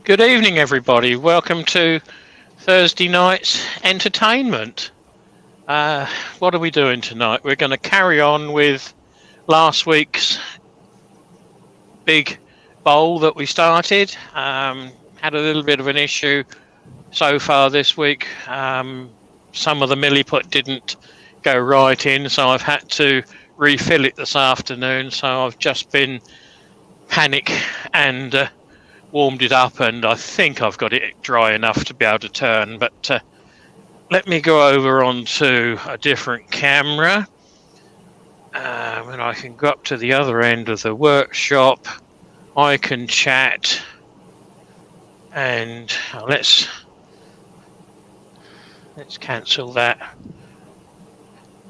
Good evening, everybody. Welcome to Thursday night's entertainment. What are we doing tonight? We're going to carry on with last week's big bowl that we started. Had a little bit of an issue so far this week. Some of the milliput didn't go right in, so I've had to refill it this afternoon. So I've just been panic and warmed it up, and I think I've got it dry enough to be able to turn. But let me go over onto a different camera, and I can go up to the other end of the workshop. I can chat, and let's cancel that.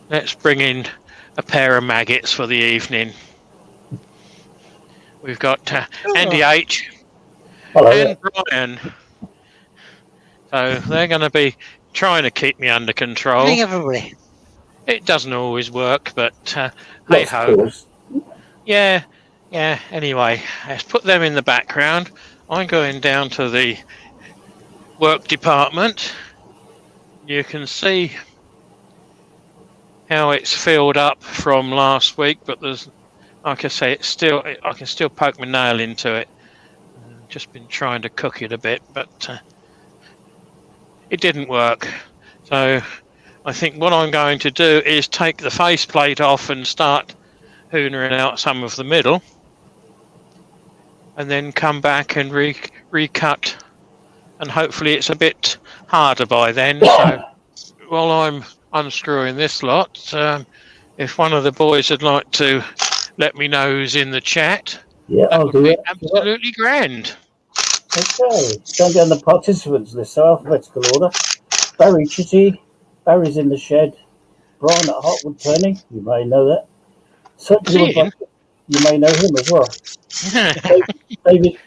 Let's bring in a pair of maggots for the evening. We've got Andy H. Hello. And Brian. So they're going to be trying to keep me under control. Good evening, everybody. It doesn't always work, but hey ho. Yeah. Anyway, let's put them in the background. I'm going down to the work department. You can see how it's filled up from last week, but there's, like I say, I can still poke my nail into it. Just been trying to cook it a bit, but it didn't work. So I think what I'm going to do is take the faceplate off and start hoonering out some of the middle, and then come back and recut, and hopefully it's a bit harder by then. So while I'm unscrewing this lot, if one of the boys would like to let me know who's in the chat, yeah, I'll do it. Absolutely grand. Okay, going down the participants list, so alphabetical order. Barry Chitty, Barry's in the shed. Brian at Hartwood Turning, you may know that. Circular Bucket, you may know him as well.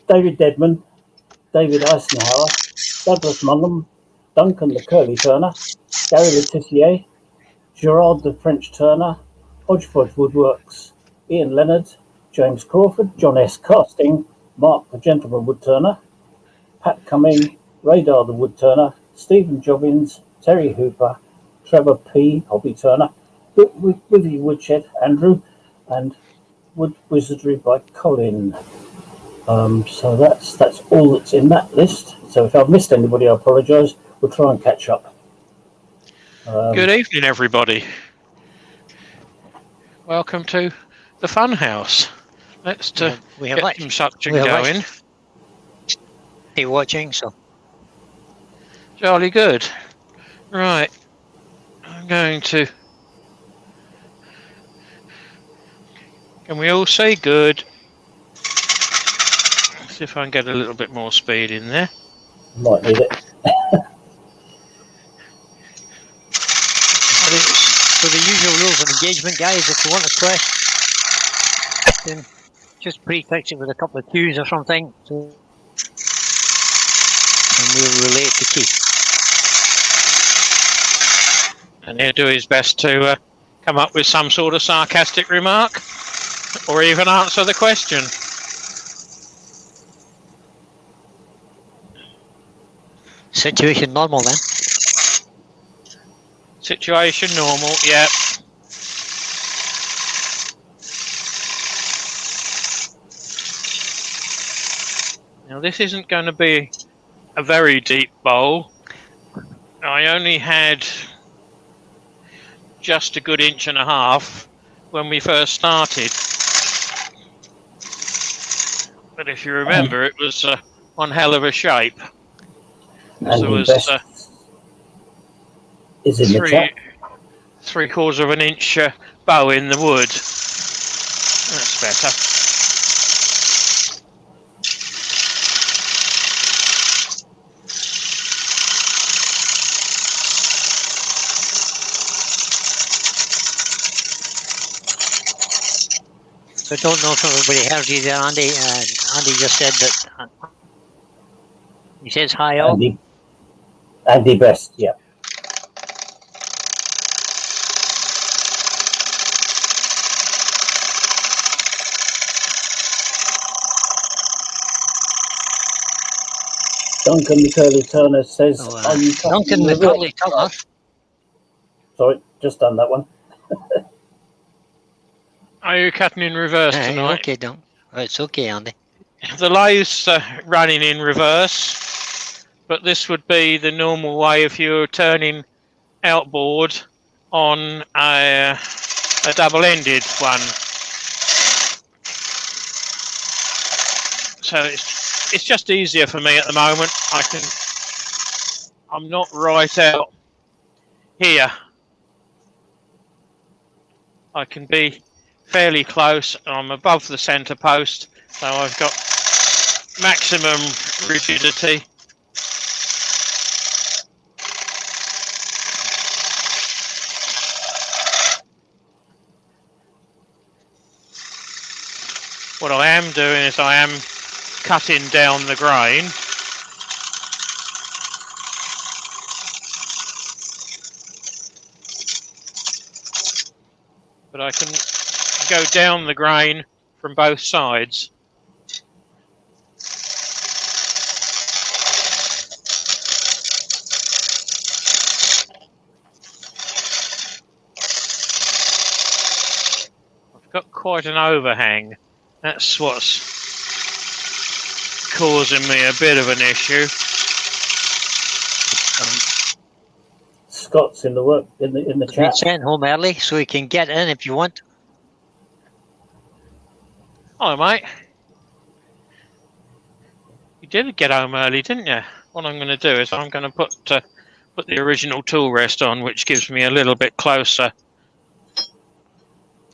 David Deadman, David Eisenhower, Douglas Mungham, Duncan the Curly Turner, Gary Letitia, Gerard the French Turner, Hodgepodge Woodworks, Ian Leonard, James Crawford, John S. Casting, Mark the Gentleman Woodturner, Pat Cumming, Radar the Woodturner, Stephen Jobbins, Terry Hooper, Trevor P. Hobby Turner, Withy Woodshed, Andrew, and Wood Wizardry by Colin. So that's all that's in that list. So if I've missed anybody, I apologise. We'll try and catch up. Good evening, everybody. Welcome to the Fun House. Let's get some suction going. Be watching, so jolly good. Right, I'm going to. Can we all say good? Let's see if I can get a little bit more speed in there. Might need it. For the usual rules of engagement, guys, if you want a question, just prefix it with a couple of Q's or something, and we'll relate to Keith. And he'll do his best to come up with some sort of sarcastic remark, or even answer the question. Situation normal then? Situation normal, yep. Now this isn't going to be a very deep bowl. I only had just a good 1.5 inches when we first started. But if you remember, it was one hell of a shape. And so it was is in the chat. 3/4 of an inch bow in the wood. That's better. So I don't know if everybody heard you there, Andy. Andy just said that. He says hi all. Andy Best, yeah. Duncan the Curly Turner says, So, are you cutting Duncan in the reverse? Curly Turner. Sorry, just done that one. Are you cutting in reverse tonight? Okay, Dunk. Oh, it's okay, Andy. The lathes are running in reverse, but this would be the normal way if you're turning outboard on a double-ended one. So it's just easier for me at the moment. I'm not right out here. I can be fairly close. I'm above the centre post, so I've got maximum rigidity. What I am doing is I am cutting down the grain. But I can go down the grain from both sides. I've got quite an overhang. That's what's causing me a bit of an issue. Scott's in the He's chat. sent home early, so he can get in if you want. Hello, mate. You did get home early, didn't you? What I'm going to do is I'm going to put the original tool rest on, which gives me a little bit closer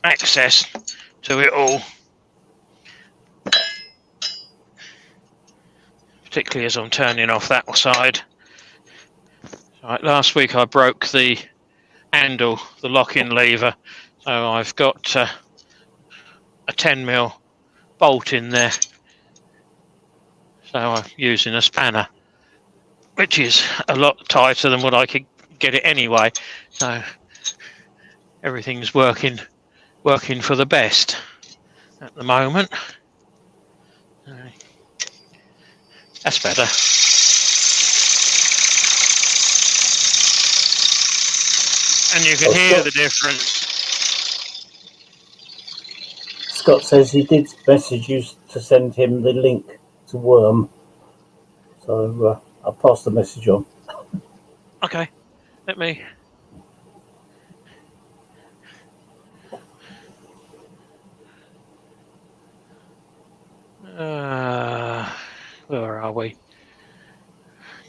access to it all. Particularly as I'm turning off that side. Right, last week I broke the handle, the lock-in lever, so I've got a 10mm bolt in there. So I'm using a spanner, which is a lot tighter than what I could get it anyway. So everything's working for the best at the moment. That's better. And you can hear the difference. Scott says he did message you to send him the link to Worm. So I'll pass the message on. Okay, let me. Where are we?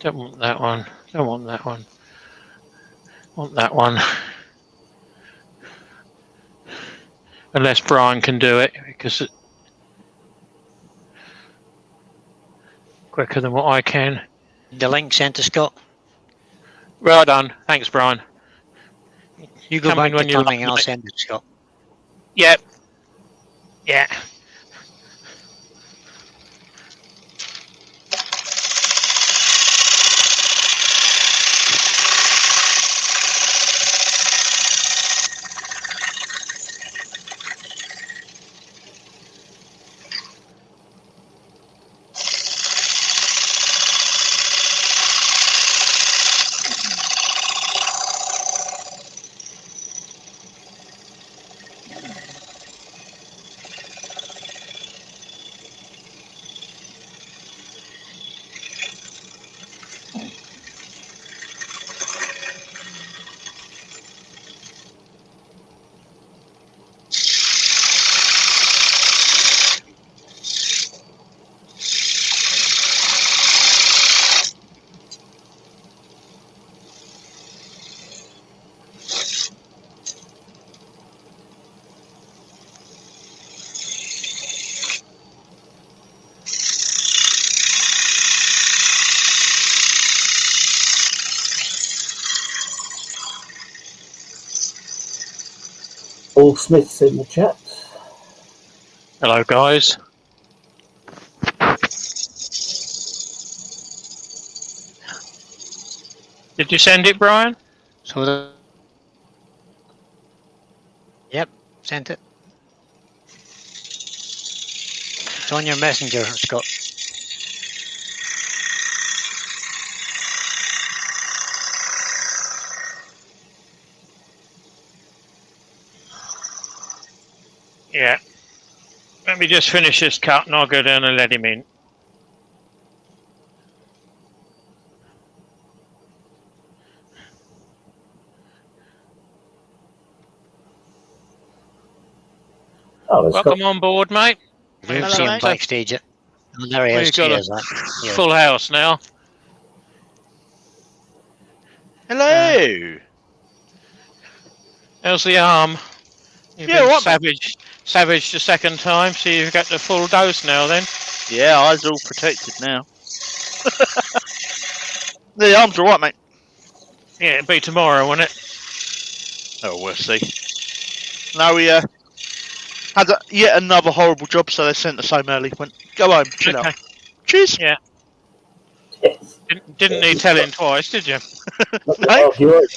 Don't want that one. Don't want that one. Want that one. Unless Brian can do it, because it's quicker than what I can. The link sent to Scott. Well done. Thanks, Brian. You go back to when you coming, like, I'll send it to Scott. Yep. Yeah. Paul Smith's in the chat. Hello, guys. Did you send it, Brian? So, yep, sent it. It's on your messenger, Scott. Yeah. Let me just finish this cut and I'll go down and let him in. Oh, it's got Welcome on board, mate. I didn't Hello, see him mate. backstage. Oh, there he is. We've got Cheers, a that. Yeah. full house now. Hello. How's the arm? You've Yeah, been what, mate? savaged the second time, so you've got the full dose now then. Yeah, eyes all protected now. The arm's all right, mate. Yeah, it'll be tomorrow, won't it? Oh, we'll see. No, we had yet another horrible job, so they sent us home early. Went, go home, chill out. Cheers. Yeah. yes. Didn't need telling twice, did you? Not to Mate. argue it.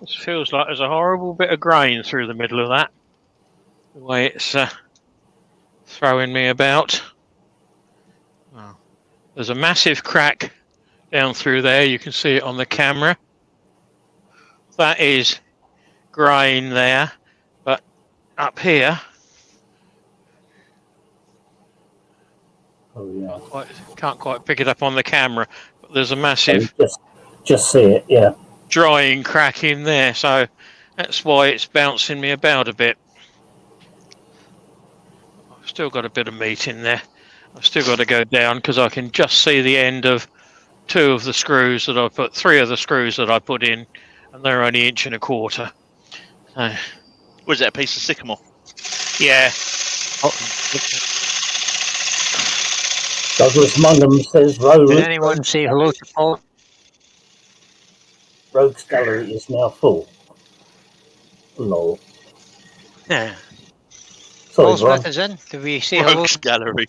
This feels like there's a horrible bit of grain through the middle of that. The way it's throwing me about. Oh. There's a massive crack down through there. You can see it on the camera. That is grain there. But up here, Oh, yeah. can't quite pick it up on the camera. But there's a massive Just see it, yeah. drying crack in there. So that's why it's bouncing me about a bit. I've still got a bit of meat in there. I've still got to go down because I can just see the end of three of the screws that I put in, and they're only 1.25 inches. Was it a piece of sycamore? Yeah. Douglas Mungham says Did anyone say hello to Paul? Rogue's gallery is now full. Lol. Yeah. Sorry, Paul Brian. Smith is in. Did we say hello? Rogues Gallery.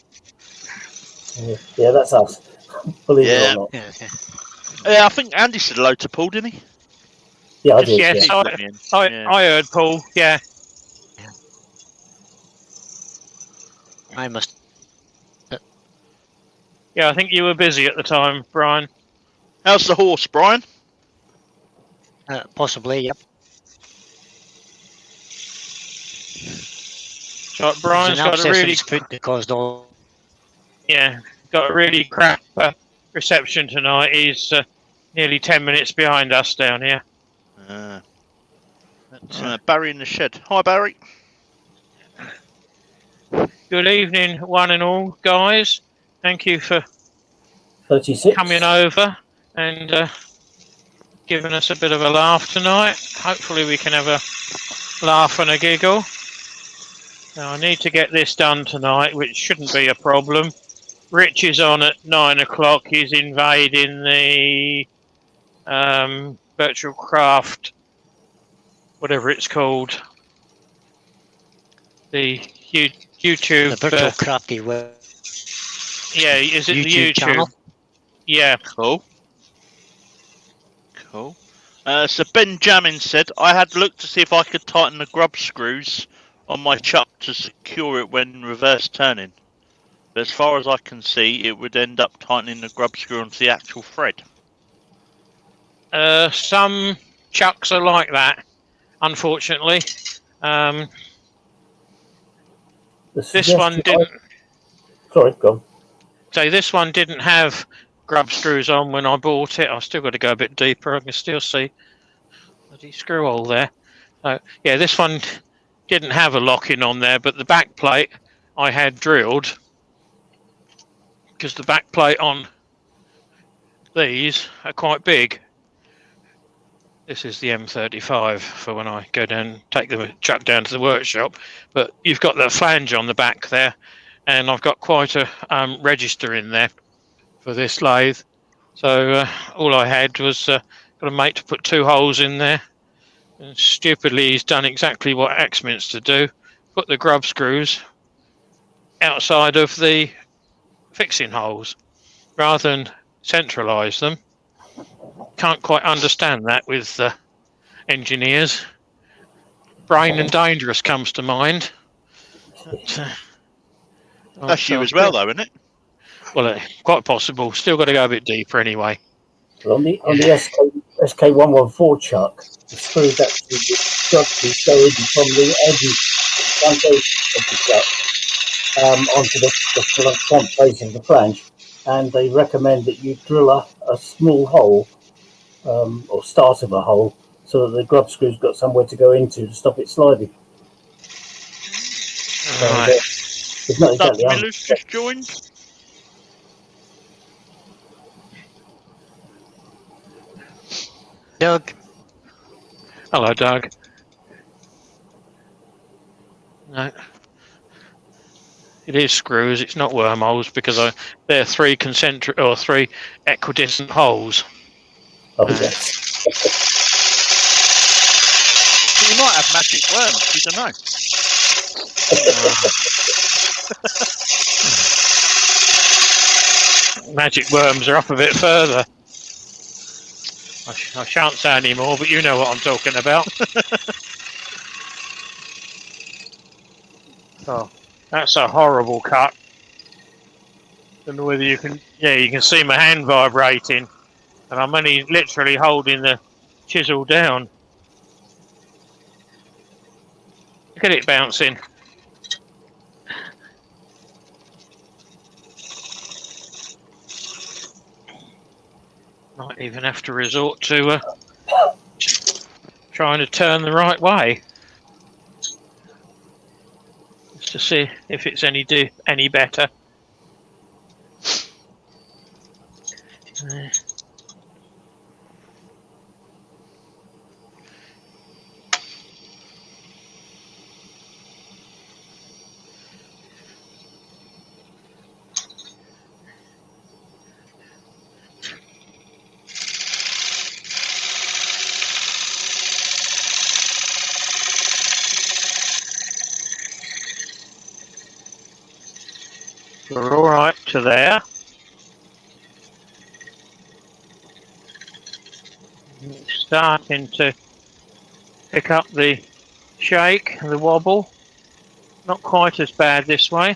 Yeah, that's us. Believe Yeah. it or not. Yeah, okay. Yeah, I think Andy said hello to Paul, didn't he? Yeah, I did. Yes, Yeah. Let me in. I Yeah. I heard Paul. Yeah. I must. Yeah, I think you were busy at the time, Brian. How's the horse, Brian? Possibly, yep. So Brian's There's an got a really abscess foot that caused all. got a really crap reception tonight. He's nearly 10 minutes behind us down here. That's Barry in the shed. Hi, Barry. Good evening, one and all, guys. Thank you for 36. coming over and giving us a bit of a laugh tonight. Hopefully we can have a laugh and a giggle. Now I need to get this done tonight, which shouldn't be a problem. Rich is on at 9 o'clock. He's invading the virtual craft, whatever it's called. The YouTube. The virtual crafty web. Yeah, is it the YouTube channel? Yeah. Cool. Cool. So Benjamin said, I had looked to see if I could tighten the grub screws on my chuck to secure it when reverse turning. But as far as I can see, it would end up tightening the grub screw onto the actual thread. Some chucks are like that, unfortunately. This one didn't. Sorry, go on. So this one didn't have grub screws on when I bought it. I've still got to go a bit deeper. I can still see the screw hole there. Yeah, this one didn't have a locking on there, but the back plate I had drilled because the back plate on these are quite big. This is the M35 for when I go down, take the chuck down to the workshop. But you've got the flange on the back there, and I've got quite a register in there for this lathe. So all I had was got a mate to put 2 holes in there. And stupidly, he's done exactly what Axminster do: put the grub screws outside of the fixing holes rather than centralise them. Can't quite understand that with engineers. Brain and Dangerous comes to mind. But, That's you as well, though, isn't it? Well, quite possible. Still got to go a bit deeper anyway. Well, on the SK114 chuck, the screws actually structurally go in from the edges, front edge of the chuck, onto the front face of the flange, and they recommend that you drill a small hole, or start of a hole, so that the grub screw's got somewhere to go into to stop it sliding. So, Right. it's not Doug exactly Miller's just joined. Doug, Hello, Doug. No. It is screws, it's not wormholes, because they're three concentric or three equidistant holes. Oh, yes. You might have magic worms. You don't know. Magic worms are up a bit further. I shan't say any more, but you know what I'm talking about. Oh, that's a horrible cut. Don't know whether you can. Yeah, you can see my hand vibrating, and I'm only literally holding the chisel down. Look at it bouncing. Might even have to resort to trying to turn the right way, just to see if it's any better. We're all right to there. It's starting to pick up the shake, the wobble. Not quite as bad this way.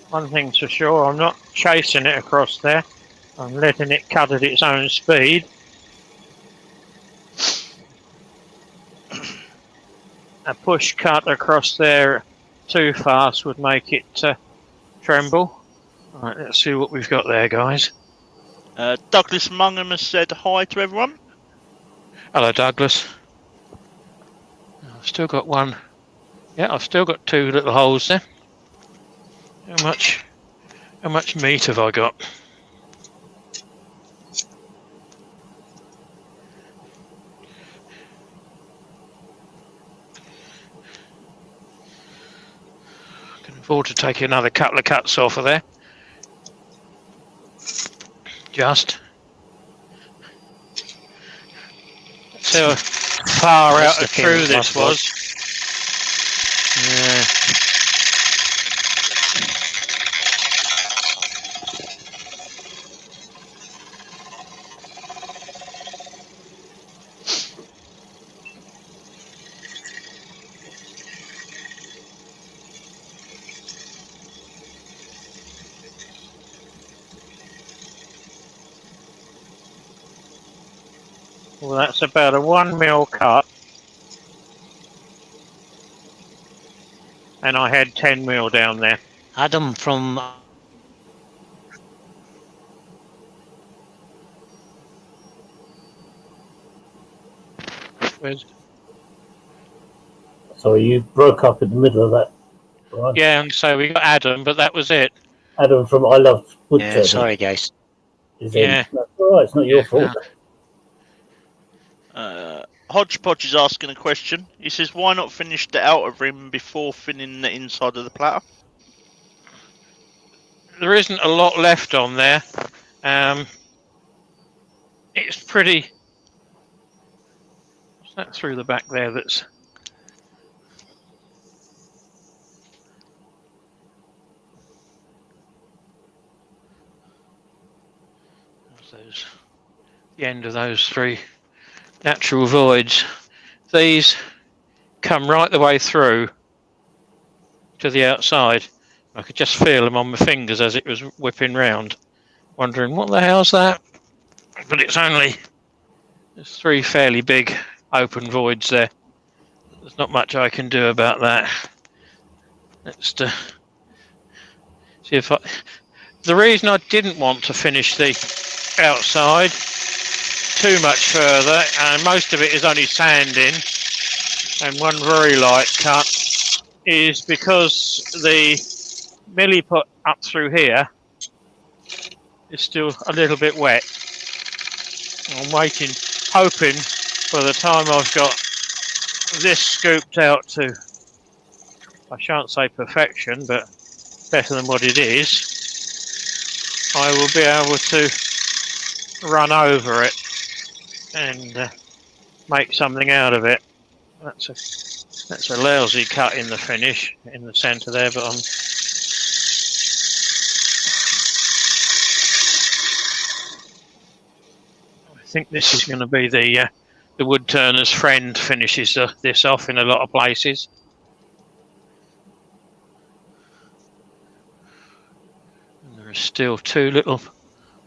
One thing's for sure, I'm not chasing it across there. I'm letting it cut at its own speed. A push cut across there too fast would make it tremble. Right, let's see what we've got there, guys. Douglas Mungham has said hi to everyone. Hello, Douglas. I've still got one. Yeah, I've still got two little holes there. How much meat have I got? I can afford to take another couple of cuts off of there. Just. See how far out of true this was. Yeah. Well, that's about a 1 mil cut. And I had 10 mil down there. Adam from So you broke up in the middle of that, right? Yeah, and so we got Adam, but that was it. Adam from I Love Wood yeah, Turning sorry guys. is Yeah. in. That's all right, it's not your fault. Hodgepodge is asking a question. He says, why not finish the outer rim before thinning the inside of the platter? There isn't a lot left on there. It's pretty. What's that through the back there? That's. The end of those three natural voids. these come right the way through to the outside. I could just feel them on my fingers as it was whipping round, wondering what the hell's that? But it's only, there's 3 fairly big open voids there. There's not much I can do about that. Let's see if I... The reason I didn't want to finish the outside too much further, and most of it is only sanding and one very light cut, is because the millie put up through here is still a little bit wet. I'm waiting, hoping by the time I've got this scooped out to, I shan't say perfection, but better than what it is, I will be able to run over it and make something out of it. That's a lousy cut in the finish in the centre there, but I think this is going to be the wood turner's friend. Finishes this off in a lot of places. And there are still 2 little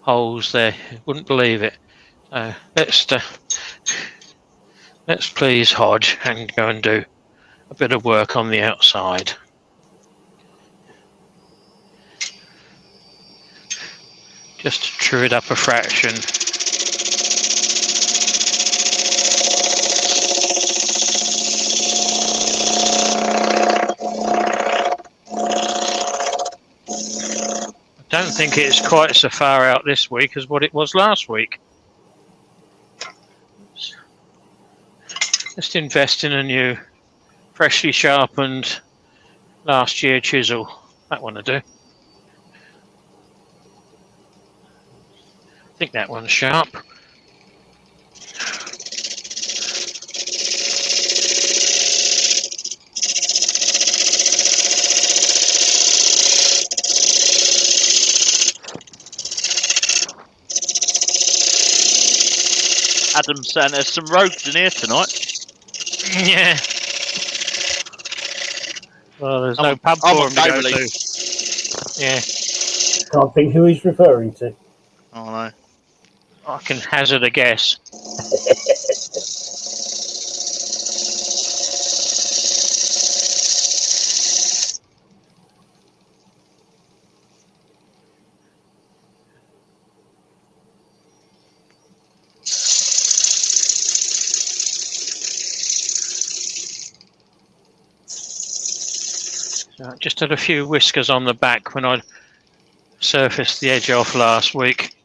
holes there. Wouldn't believe it. Let's please Hodge and go and do a bit of work on the outside. Just to true it up a fraction. I don't think it's quite so far out this week as what it was last week. Just invest in a new, freshly sharpened last year chisel. That one will do. I think that one's sharp. Adam's saying there's some rogues in here tonight. Yeah. Well, there's no pub for him to go to. Yeah. Can't think who he's referring to. Oh no. I can hazard a guess. So just had a few whiskers on the back when I surfaced the edge off last week.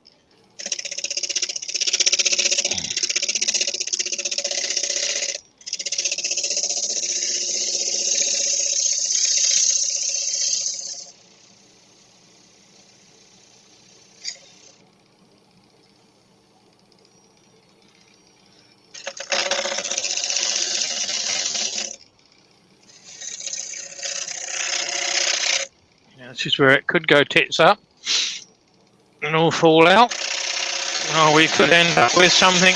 This is where it could go tits up and all fall out. Or we could end up with something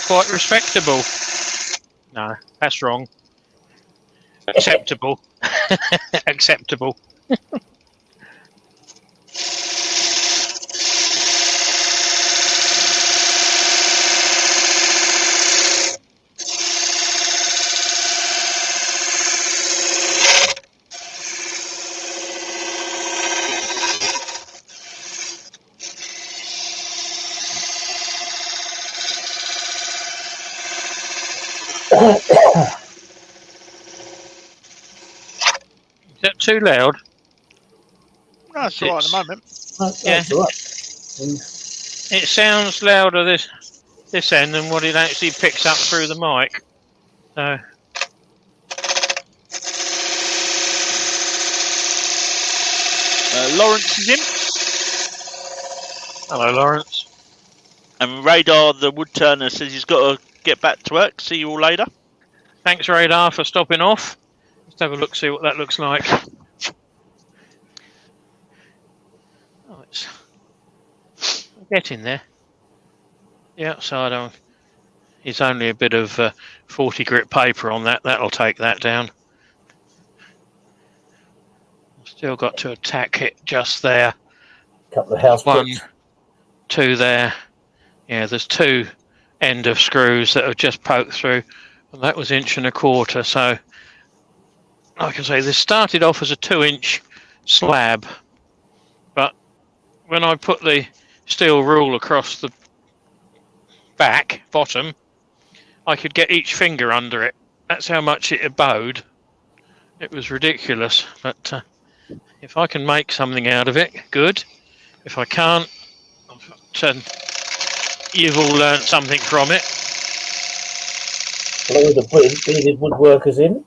quite respectable. No, that's wrong. Acceptable. Acceptable. Is that too loud? No, it's all right at the moment. That's all right. It sounds louder this end than what it actually picks up through the mic. So Lawrence is in. hello, Lawrence. And Radar, the wood turner, says he's got to get back to work. See you all later. Thanks, Radar, for stopping off. Let's have a look, see what that looks like. Oh, it's getting there. The outside, is only a bit of 40 grit paper on that. That'll take that down. Still got to attack it just there. Couple of house One, bricks. two there. Yeah, there's 2 end of screws that have just poked through, and that was 1.25 inches. So, like I say, this started off as a 2-inch slab, but when I put the steel rule across the bottom, I could get each finger under it. That's how much it had bowed. It was ridiculous, but if I can make something out of it, good. If I can't, you've all learnt something from it. Blow the beaded woodworkers in.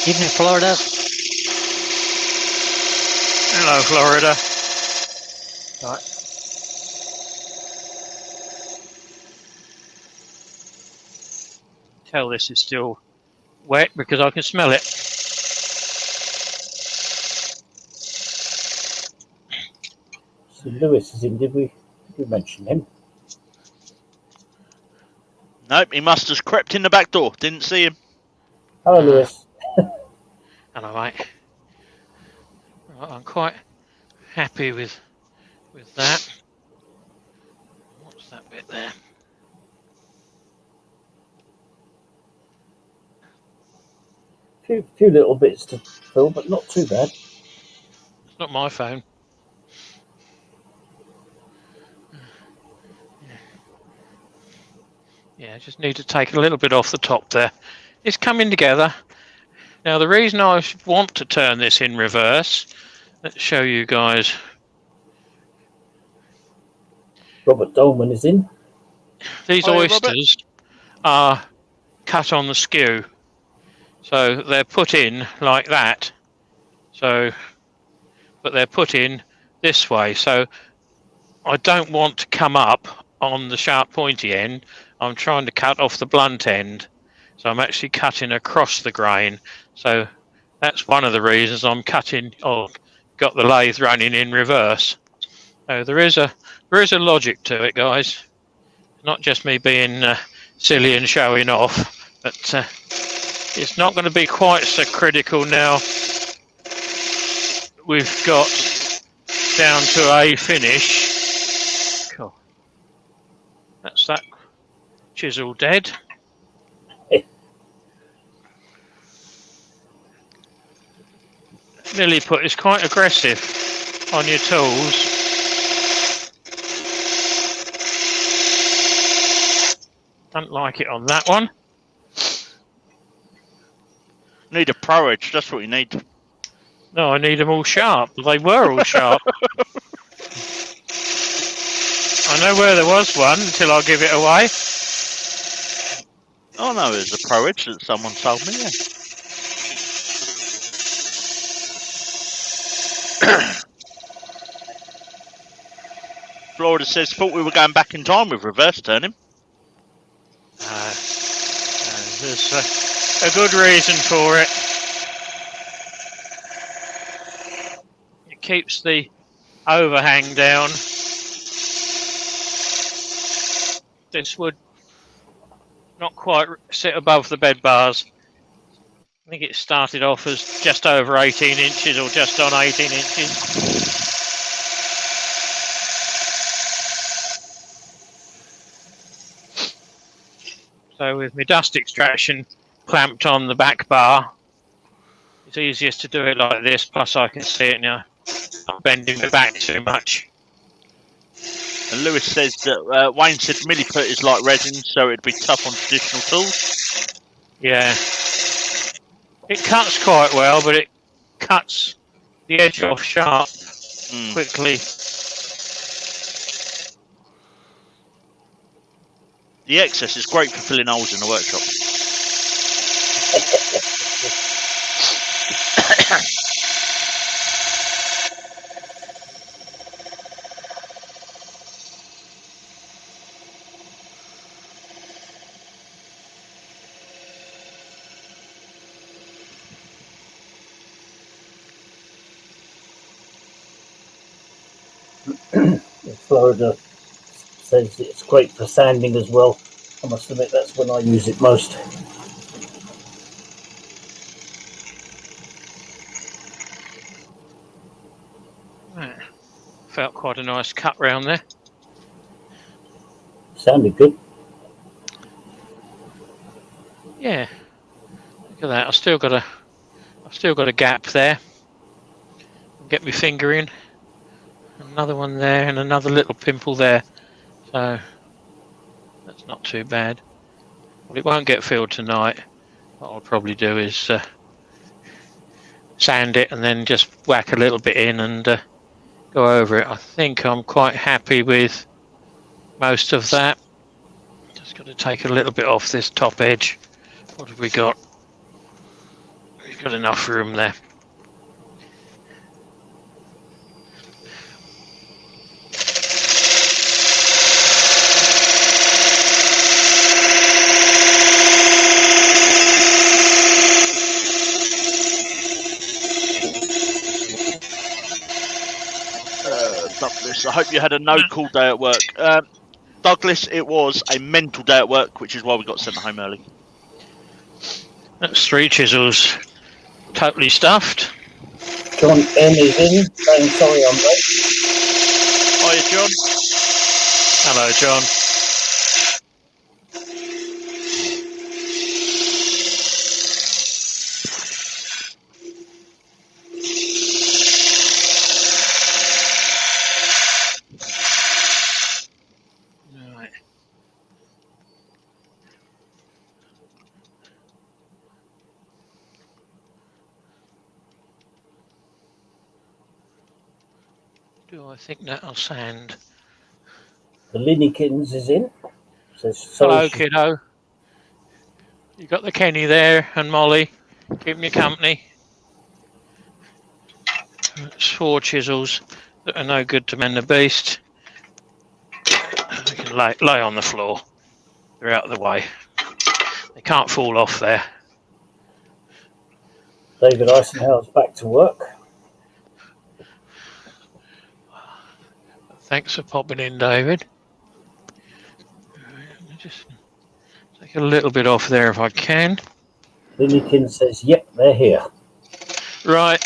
Evening, Florida. Hello, Florida. Right. Tell this is still wet because I can smell it. So Lewis is in, did we mention him? Nope, he must have crept in the back door. Didn't see him. Hello, Lewis. Hello, mate. Right, I'm quite happy with that. What's that bit there? Few little bits to fill, but not too bad. It's not my phone. Yeah, I just need to take a little bit off the top there. It's coming together. Now, the reason I want to turn this in reverse, let's show you guys. Robert Dolman is in. These Hiya, oysters are cut on the skew. So they're put in like that. So, but they're put in this way. So I don't want to come up on the sharp pointy end. I'm trying to cut off the blunt end. So I'm actually cutting across the grain. So that's one of the reasons I'm cutting, or got the lathe running in reverse. So there is a logic to it, guys. Not just me being silly and showing off, but it's not going to be quite so critical now. We've got down to a finish. Cool. That's that chisel dead. Lilliput is quite aggressive on your tools. Don't like it on that one. Need a pro edge, that's what you need. No, I need them all sharp. They were all sharp. I know where there was one until I give it away. Oh no, there's a pro edge that someone told me, yeah. Florida says, thought we were going back in time with reverse turning. There's a good reason for it. It keeps the overhang down. This would not quite sit above the bed bars. I think it started off as just over 18 inches or just on 18 inches. So with my dust extraction clamped on the back bar, it's easiest to do it like this, plus I can see it now. I'm bending the back too much. And Lewis says that Wayne said milliput is like resin, so it'd be tough on traditional tools. Yeah. It cuts quite well, but it cuts the edge off sharp quickly. The excess is great for filling holes in the workshop. Florida says it's great for sanding as well. I must admit that's when I use it most. Right. Felt quite a nice cut round there. Sounded good. Yeah. Look at that. I've still got a gap there. Get my finger in. Another one there and another little pimple there. So that's not too bad. Well, it won't get filled tonight. What I'll probably do is sand it and then just whack a little bit in and go over it. I think I'm quite happy with most of that. Just got to take a little bit off this top edge. What have we got? We've got enough room there. Douglas, I hope you had a no-call day at work. Douglas, it was a mental day at work, which is why we got sent home early. That's 3 chisels totally stuffed. John N is in, saying sorry I'm late. Hiya, John. Hello, John. Right. Do I think that'll sand? The Linnykins is in. Says Hello, sorry. kiddo. You got the Kenny there and Molly keeping you company. That's 4 chisels that are no good to mend the beast. We can lay on the floor. They're out of the way. They can't fall off there. David Eisenhower's back to work. Thanks for popping in, David. Let me just take a little bit off there if I can. Linnykin says, yep, they're here. Right.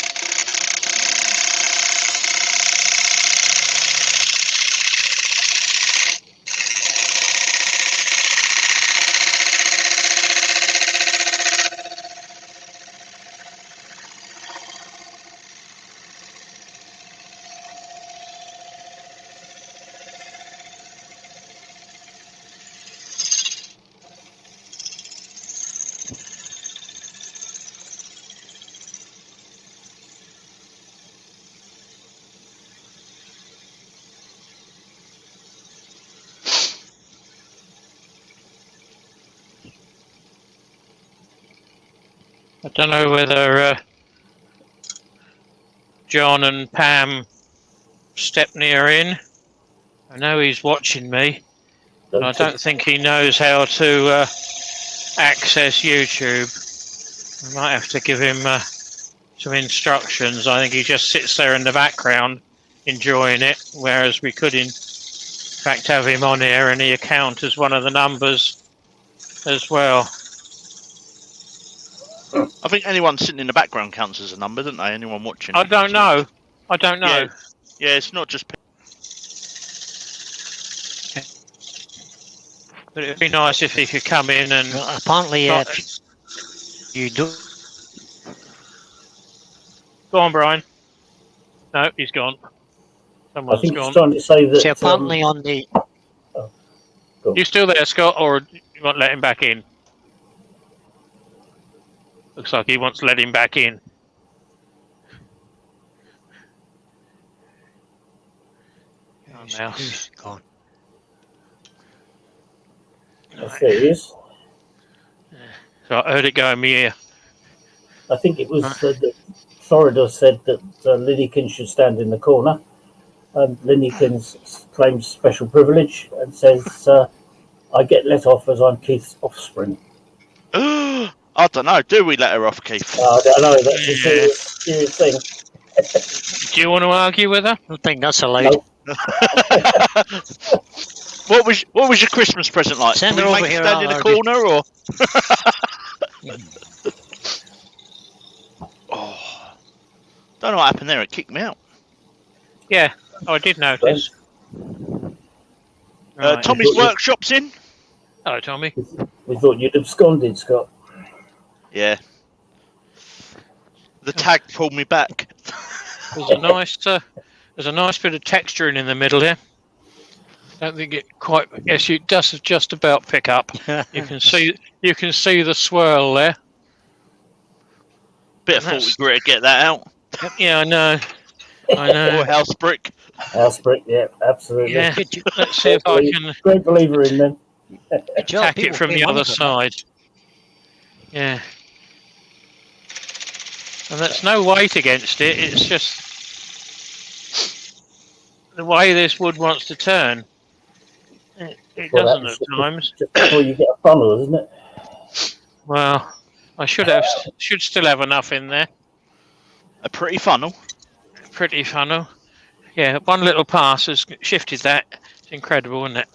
I don't know whether John and Pam Stepney are in. I know he's watching me, but I don't think he knows how to access YouTube. I might have to give him some instructions. I think he just sits there in the background enjoying it, whereas we could in fact have him on here and he count as one of the numbers as well. I think anyone sitting in the background counts as a number, don't they? Anyone watching? I don't know. I don't know. Yeah, it's not just. But it'd be nice if he could come in and. Well, apparently, you do. Go on, Brian. No, he's gone. I Someone's think gone. he's trying to say that. See, apparently on the. You still there, Scott, or you won't let him back in? Looks like he wants to let him back in. Oh, mouse. Gone. Yes, there he is. So I heard it go in my ear. I think it was that Florida said that Linnykin should stand in the corner. Linnykins claims special privilege and says, I get let off as I'm Keith's offspring. I don't know. Do we let her off, Keith? I don't know. That's a serious thing. Do you want to argue with her? I don't think that's allowed. No. What was your Christmas present like? Send Can her we over make here, stand in I'll a argue. corner or? Oh, don't know what happened there. It kicked me out. Yeah, I did notice. Right. Tommy's workshop's in. Hello, Tommy. We thought you'd absconded, Scott. Yeah. The tag pulled me back. There's a nice bit of texturing in the middle here. Don't think it quite. Yes, it does just about pick up. You can see the swirl there. Bit of thought we better get that out. Yeah, I know. Or house brick. House brick, yeah, absolutely. Yeah. Let's see if I can Great believer in them. attack it from the other side. Yeah. And there's no weight against it. It's just the way this wood wants to turn. It doesn't at times. Just before you get a funnel, isn't it? Well, I should still have enough in there. A pretty funnel. Pretty funnel. Yeah, one little pass has shifted that. It's incredible, isn't it?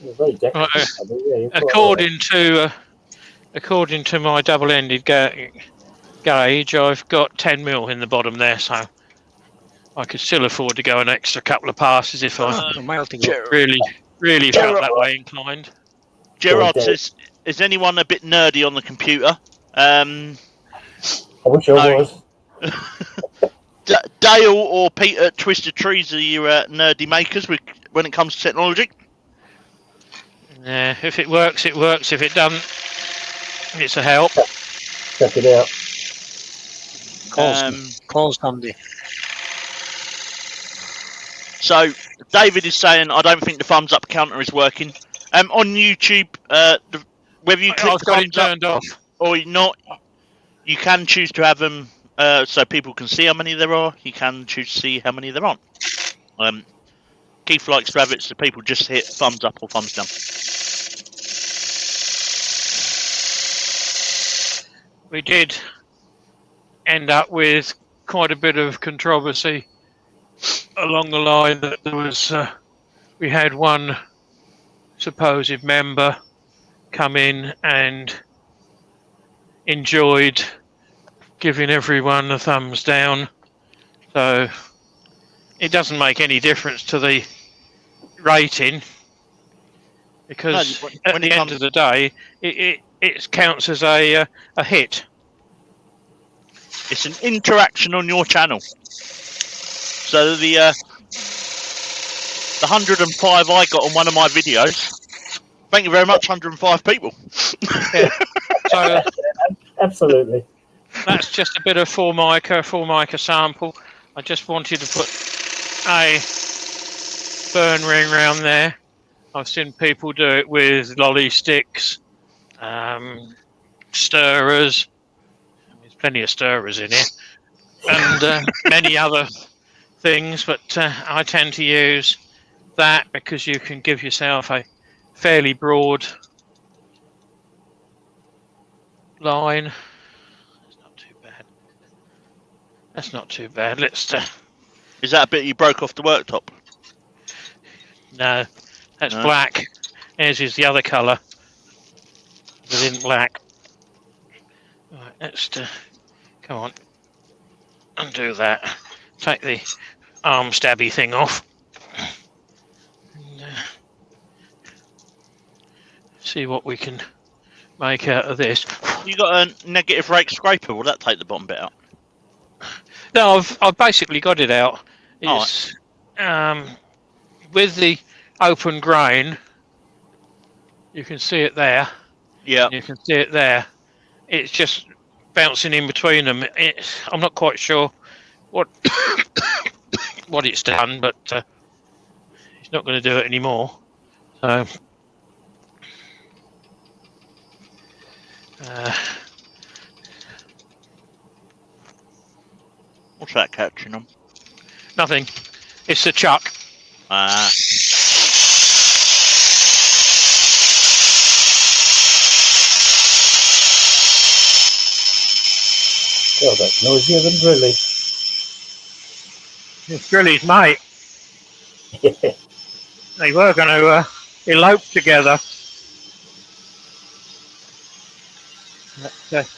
You're very decorative. Right, Yeah, you're quite according to my double-ended gauge, I've got 10 mil in the bottom there, so I could still afford to go an extra couple of passes if I really felt that way inclined. Gerard says, is anyone a bit nerdy on the computer? I wish I was. Dale or Peter at Twisted Trees are your nerdy makers when it comes to technology? Yeah, if it works, it works. If it doesn't, it's a help. Check it out. Calls Sunday. So David is saying, I don't think the thumbs up counter is working. On YouTube, whether you click I've the got it thumbs up turned off. or not, you can choose to have them so people can see how many there are. You can choose to see how many there aren't. Keith likes to have it so people just hit thumbs up or thumbs down. We did end up with quite a bit of controversy along the line that there was. We had one supposed member come in and enjoyed giving everyone a thumbs down. So it doesn't make any difference to the rating because at the end of the day, it counts as a hit. It's an interaction on your channel. So the 105 I got on one of my videos. Thank you very much, 105 people. Yeah. So Absolutely. that's just a bit of Formica sample. I just wanted to put a burn ring around there. I've seen people do it with lolly sticks, stirrers. There's plenty of stirrers in here, and many other things. But I tend to use that because you can give yourself a fairly broad line. That's not too bad. That's not too bad. Let's. Is that a bit you broke off the worktop? No, that's No. black. As is the other colour. Within black. Right, let's come on. Undo that. Take the arm stabby thing off. And, see what we can make out of this. You got a negative rake scraper? Will that take the bottom bit out? No, I've basically got it out. It's with the open grain. You can see it there. Yeah. You can see it there. It's just bouncing in between them. I'm not quite sure what what it's done, but it's not going to do it anymore. So What's that catching on? nothing. It's the chuck. Ah. Oh, that's noisier than drilling. It's Grilly's mate. They were going to elope together. But,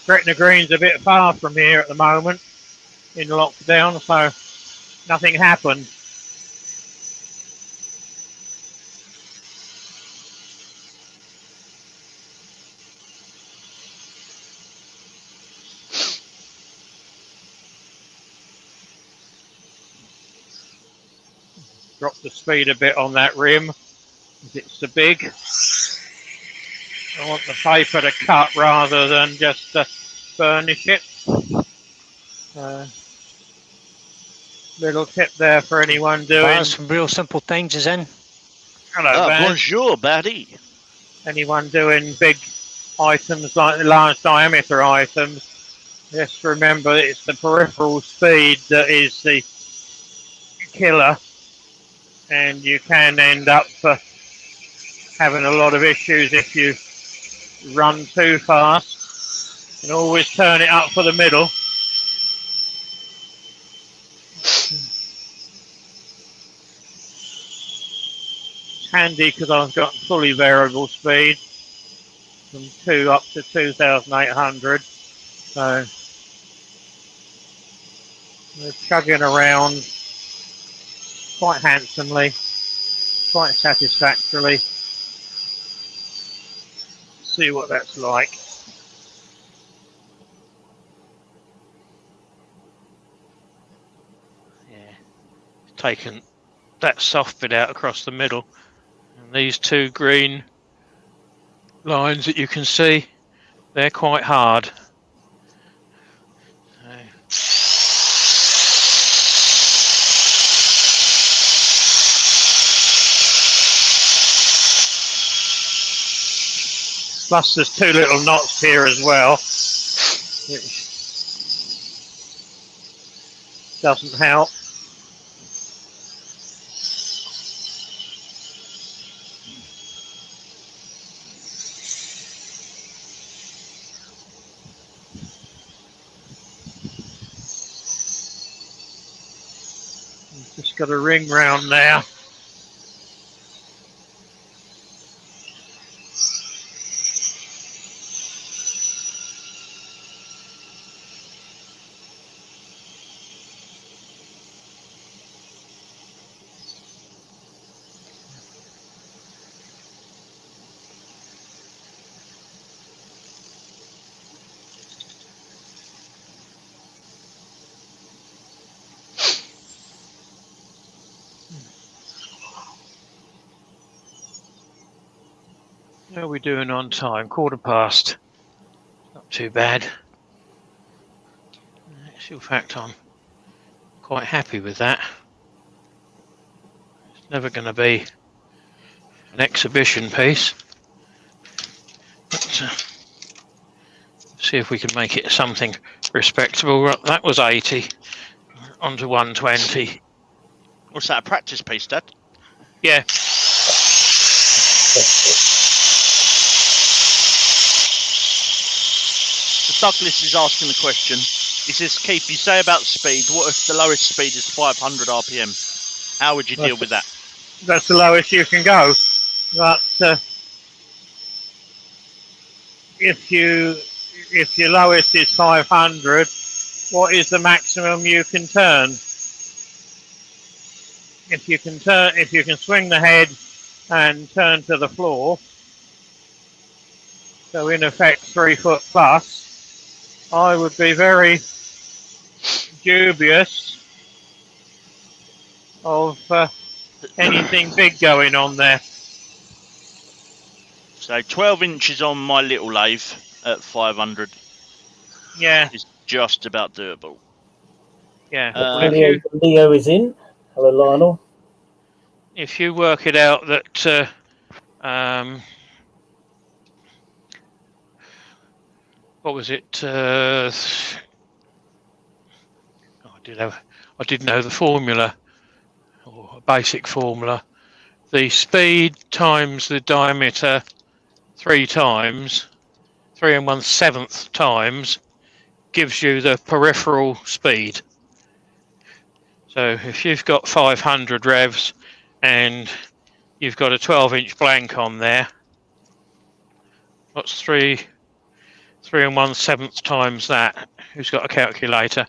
Gretna Green's a bit far from here at the moment in lockdown, so nothing happened. Drop the speed a bit on that rim, as it's so big. I want the paper to cut rather than just burnish it. Little tip there for anyone doing. Some real simple things is in. Hello, Baz. Bonjour, baddie. Anyone doing big items like the large diameter items, just remember it's the peripheral speed that is the killer, and you can end up having a lot of issues if you run too fast. And always turn it up for the middle. It's handy because I've got fully variable speed from 2 up to 2,800. So we're chugging around quite handsomely, quite satisfactorily. See what that's like. Yeah, taken that soft bit out across the middle, and these two green lines that you can see, they're quite hard. Plus there's two little knots here as well, which doesn't help. Just got a ring round now. How are we doing on time? 15:15. Not too bad. In fact, I'm quite happy with that. It's never going to be an exhibition piece. But, see if we can make it something respectable. That was 80. On to 120. What's that, a practice piece, Dad? Yeah. Douglas is asking the question. He says, Keith, you say about speed. What if the lowest speed is 500 RPM? How would you deal with that? That's the lowest you can go. But if your lowest is 500, what is the maximum you can turn? If you can swing the head and turn to the floor, so in effect 3 foot plus, I would be very dubious of anything big going on there. So 12 inches on my little lathe at 500. Yeah. Is just about doable. Yeah. Leo is in. Hello, Lionel. If you work it out that what was it? I did know the formula, or a basic formula. The speed times the diameter 3 times, 3 1/7 times, gives you the peripheral speed. So if you've got 500 revs and you've got a 12-inch blank on there, what's 3 1/7 times that? Who's got a calculator?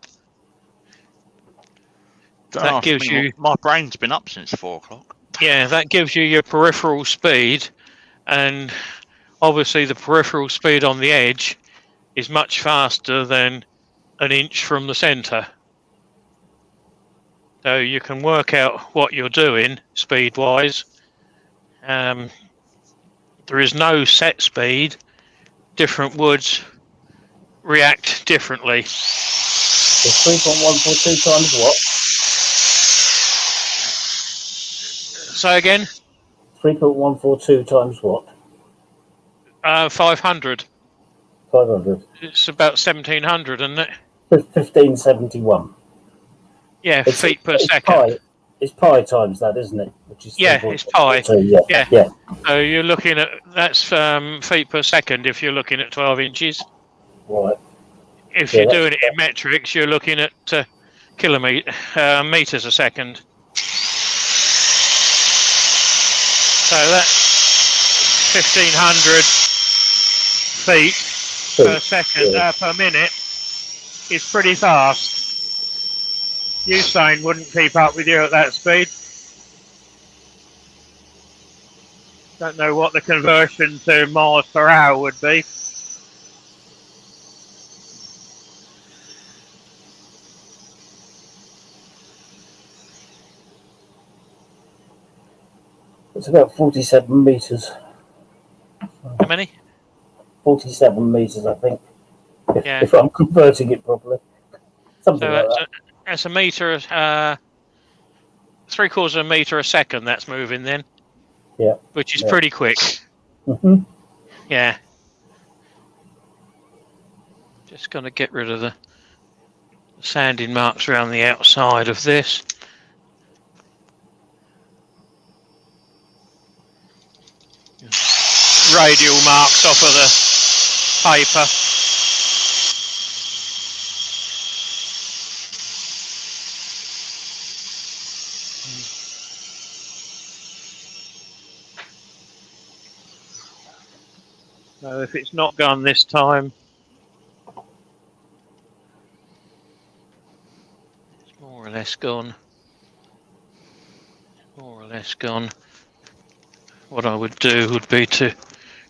Don't That ask gives me. you, My brain's been up since 4 o'clock. yeah, that gives you your peripheral speed, and obviously the peripheral speed on the edge is much faster than an inch from the centre. So you can work out what you're doing speed-wise. There is no set speed. Different woods react differently. It's 3.142 times what? So again, 3.142 times what? 500. 500. It's about 1700, isn't it? 1571. Yeah, feet per it's second. pi. It's pi times that, isn't it? Which is Yeah, it's pi. 3.142. Yeah. Yeah. So you're looking at, that's feet per second if you're looking at 12 inches. Right. If Yeah, you're that's doing it in metrics, you're looking at meters a second. So that's 1500 feet per second, per minute is pretty fast. Usain wouldn't keep up with you at that speed. Don't know what the conversion to miles per hour would be. It's about 47 metres. How many? 47 metres, I think. Yeah. If I'm converting it properly. Something So like that. that's a meter, 3/4 of a meter a second that's moving then. Yeah. Which is pretty quick. Mm-hmm. Yeah. Just going to get rid of the sanding marks around the outside of this. Radial marks off of the paper. So if it's not gone this time, it's more or less gone. More or less gone. What I would do would be to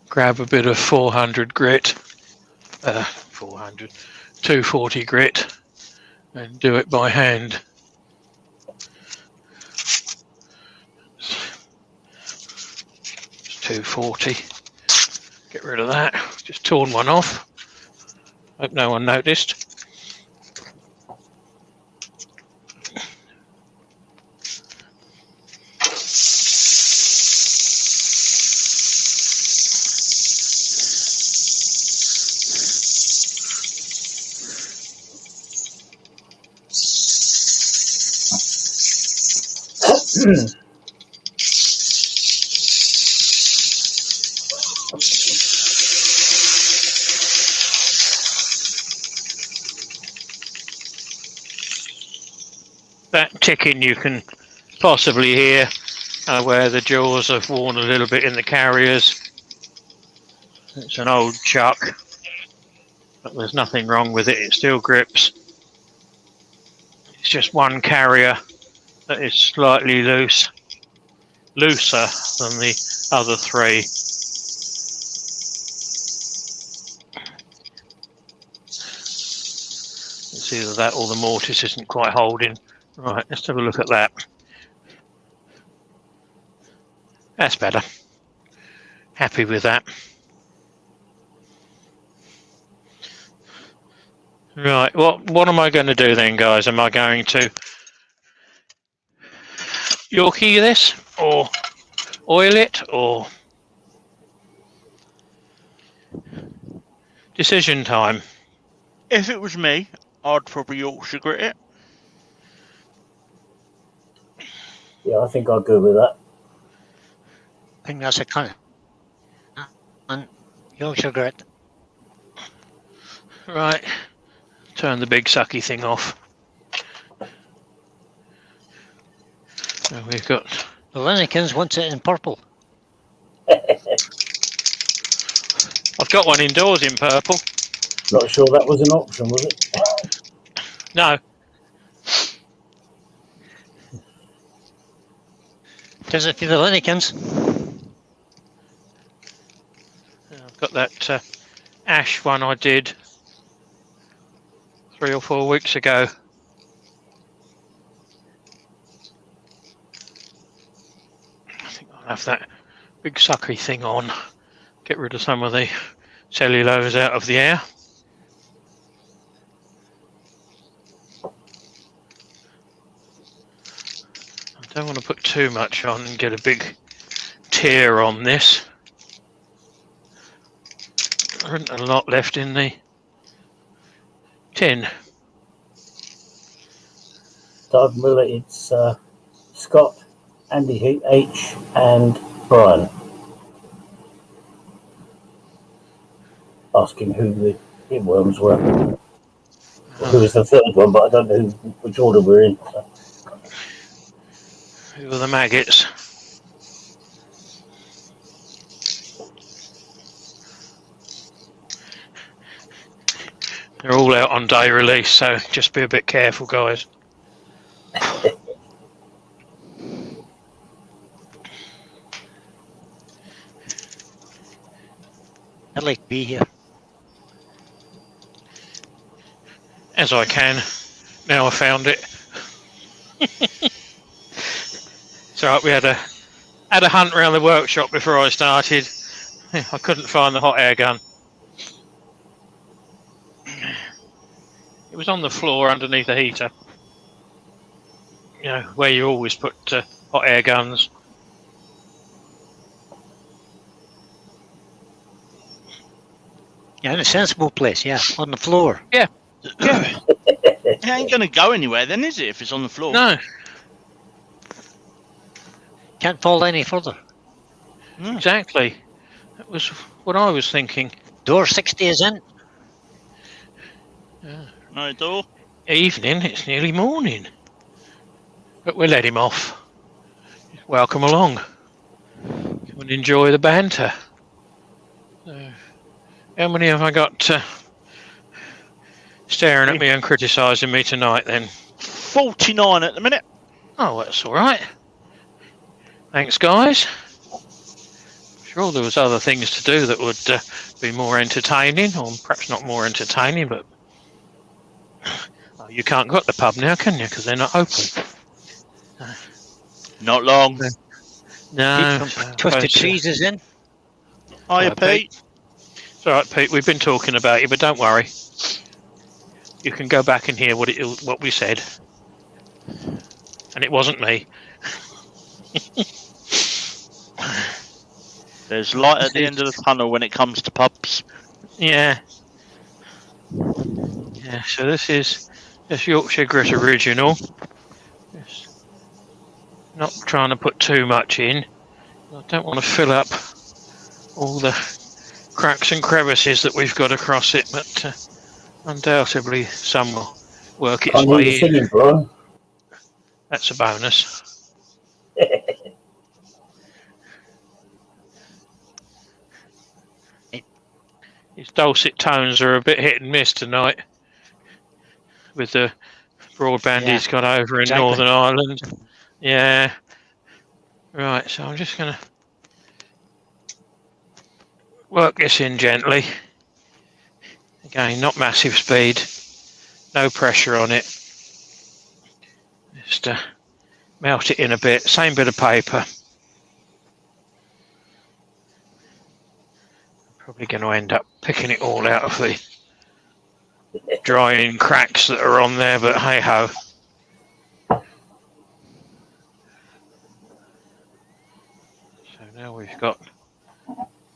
grab a bit of 400 grit, 240 grit, and do it by hand. It's 240. Get rid of that. Just torn one off. Hope no one noticed. That ticking you can possibly hear where the jaws have worn a little bit in the carriers. It's an old chuck, but there's nothing wrong with it. It still grips. It's just one carrier that is slightly looser than the other three. It's either that or the mortise isn't quite holding. Right, let's have a look at that. That's better. Happy with that. Right, what am I going to do then, guys? Am I going to Yorkie this, or oil it, or decision time? If it was me, I'd probably Yorkshire grit it. Yeah, I think I'll go with that. I think that's a kind of Yorkshire grit. Right, turn the big sucky thing off. So we've got. The Linnekins wants it in purple. I've got one indoors in purple. Not sure that was an option, was it? No. Does it for the Linnekins? I've got that ash one I did 3 or 4 weeks ago. I think I'll have that big sucky thing on. Get rid of some of the cellulose out of the air. I don't want to put too much on and get a big tear on this. There isn't a lot left in the tin. Doug Miller, it's Scott, Andy H, and Brian. Asking who the earworms were. Who was the third one, but I don't know which order we're in. So. Who are the maggots? They're all out on day release, so just be a bit careful, guys. I'd like to be here. As I can. Now I found it. It's alright, we had a hunt around the workshop before I started. I couldn't find the hot air gun. It was on the floor underneath the heater. You know, where you always put hot air guns. Yeah, in a sensible place, yeah, on the floor. Yeah. Yeah. It ain't going to go anywhere then, is it, if it's on the floor? No. Can't fall any further. Exactly. That was what I was thinking. Door 60 is in. No door. Evening, it's nearly morning. But we'll let him off. Welcome along. Come and enjoy the banter. How many have I got staring at me and criticising me tonight then? 49 at the minute. Oh, that's all right. Thanks, guys. Sure, there was other things to do that would be more entertaining, or perhaps not more entertaining, but you can't go at the pub now, can you? Because they're not open. Not long. No. Pete from Twisted Trees is in. Hiya, Pete. It's all right, Pete. We've been talking about you, but don't worry. You can go back and hear what we said. And it wasn't me. There's light at the end of the tunnel when it comes to pubs. Yeah. Yeah, so this is Yorkshire Grit Original. Just not trying to put too much in. I don't want to fill up all the cracks and crevices that we've got across it, but undoubtedly some will work its way in. Brian. That's a bonus. His dulcet tones are a bit hit and miss tonight with the broadband he's got over in Northern Ireland. Yeah. Right, so I'm just going to work this in gently. Again, not massive speed, no pressure on it. Just melt it in a bit, same bit of paper. Probably going to end up picking it all out of the drying cracks that are on there, but hey ho. So now we've got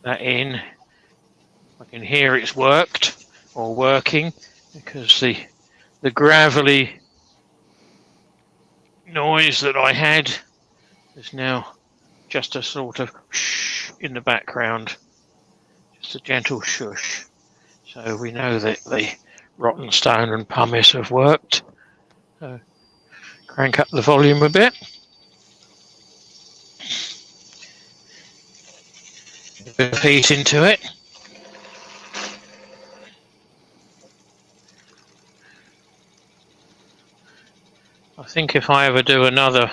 that in. I can hear it's worked or working because the gravelly noise that I had is now just a sort of shh in the background. Just a gentle shush. So we know that the rotten stone and pumice have worked. So crank up the volume a bit. A bit of heat into it. I think if I ever do another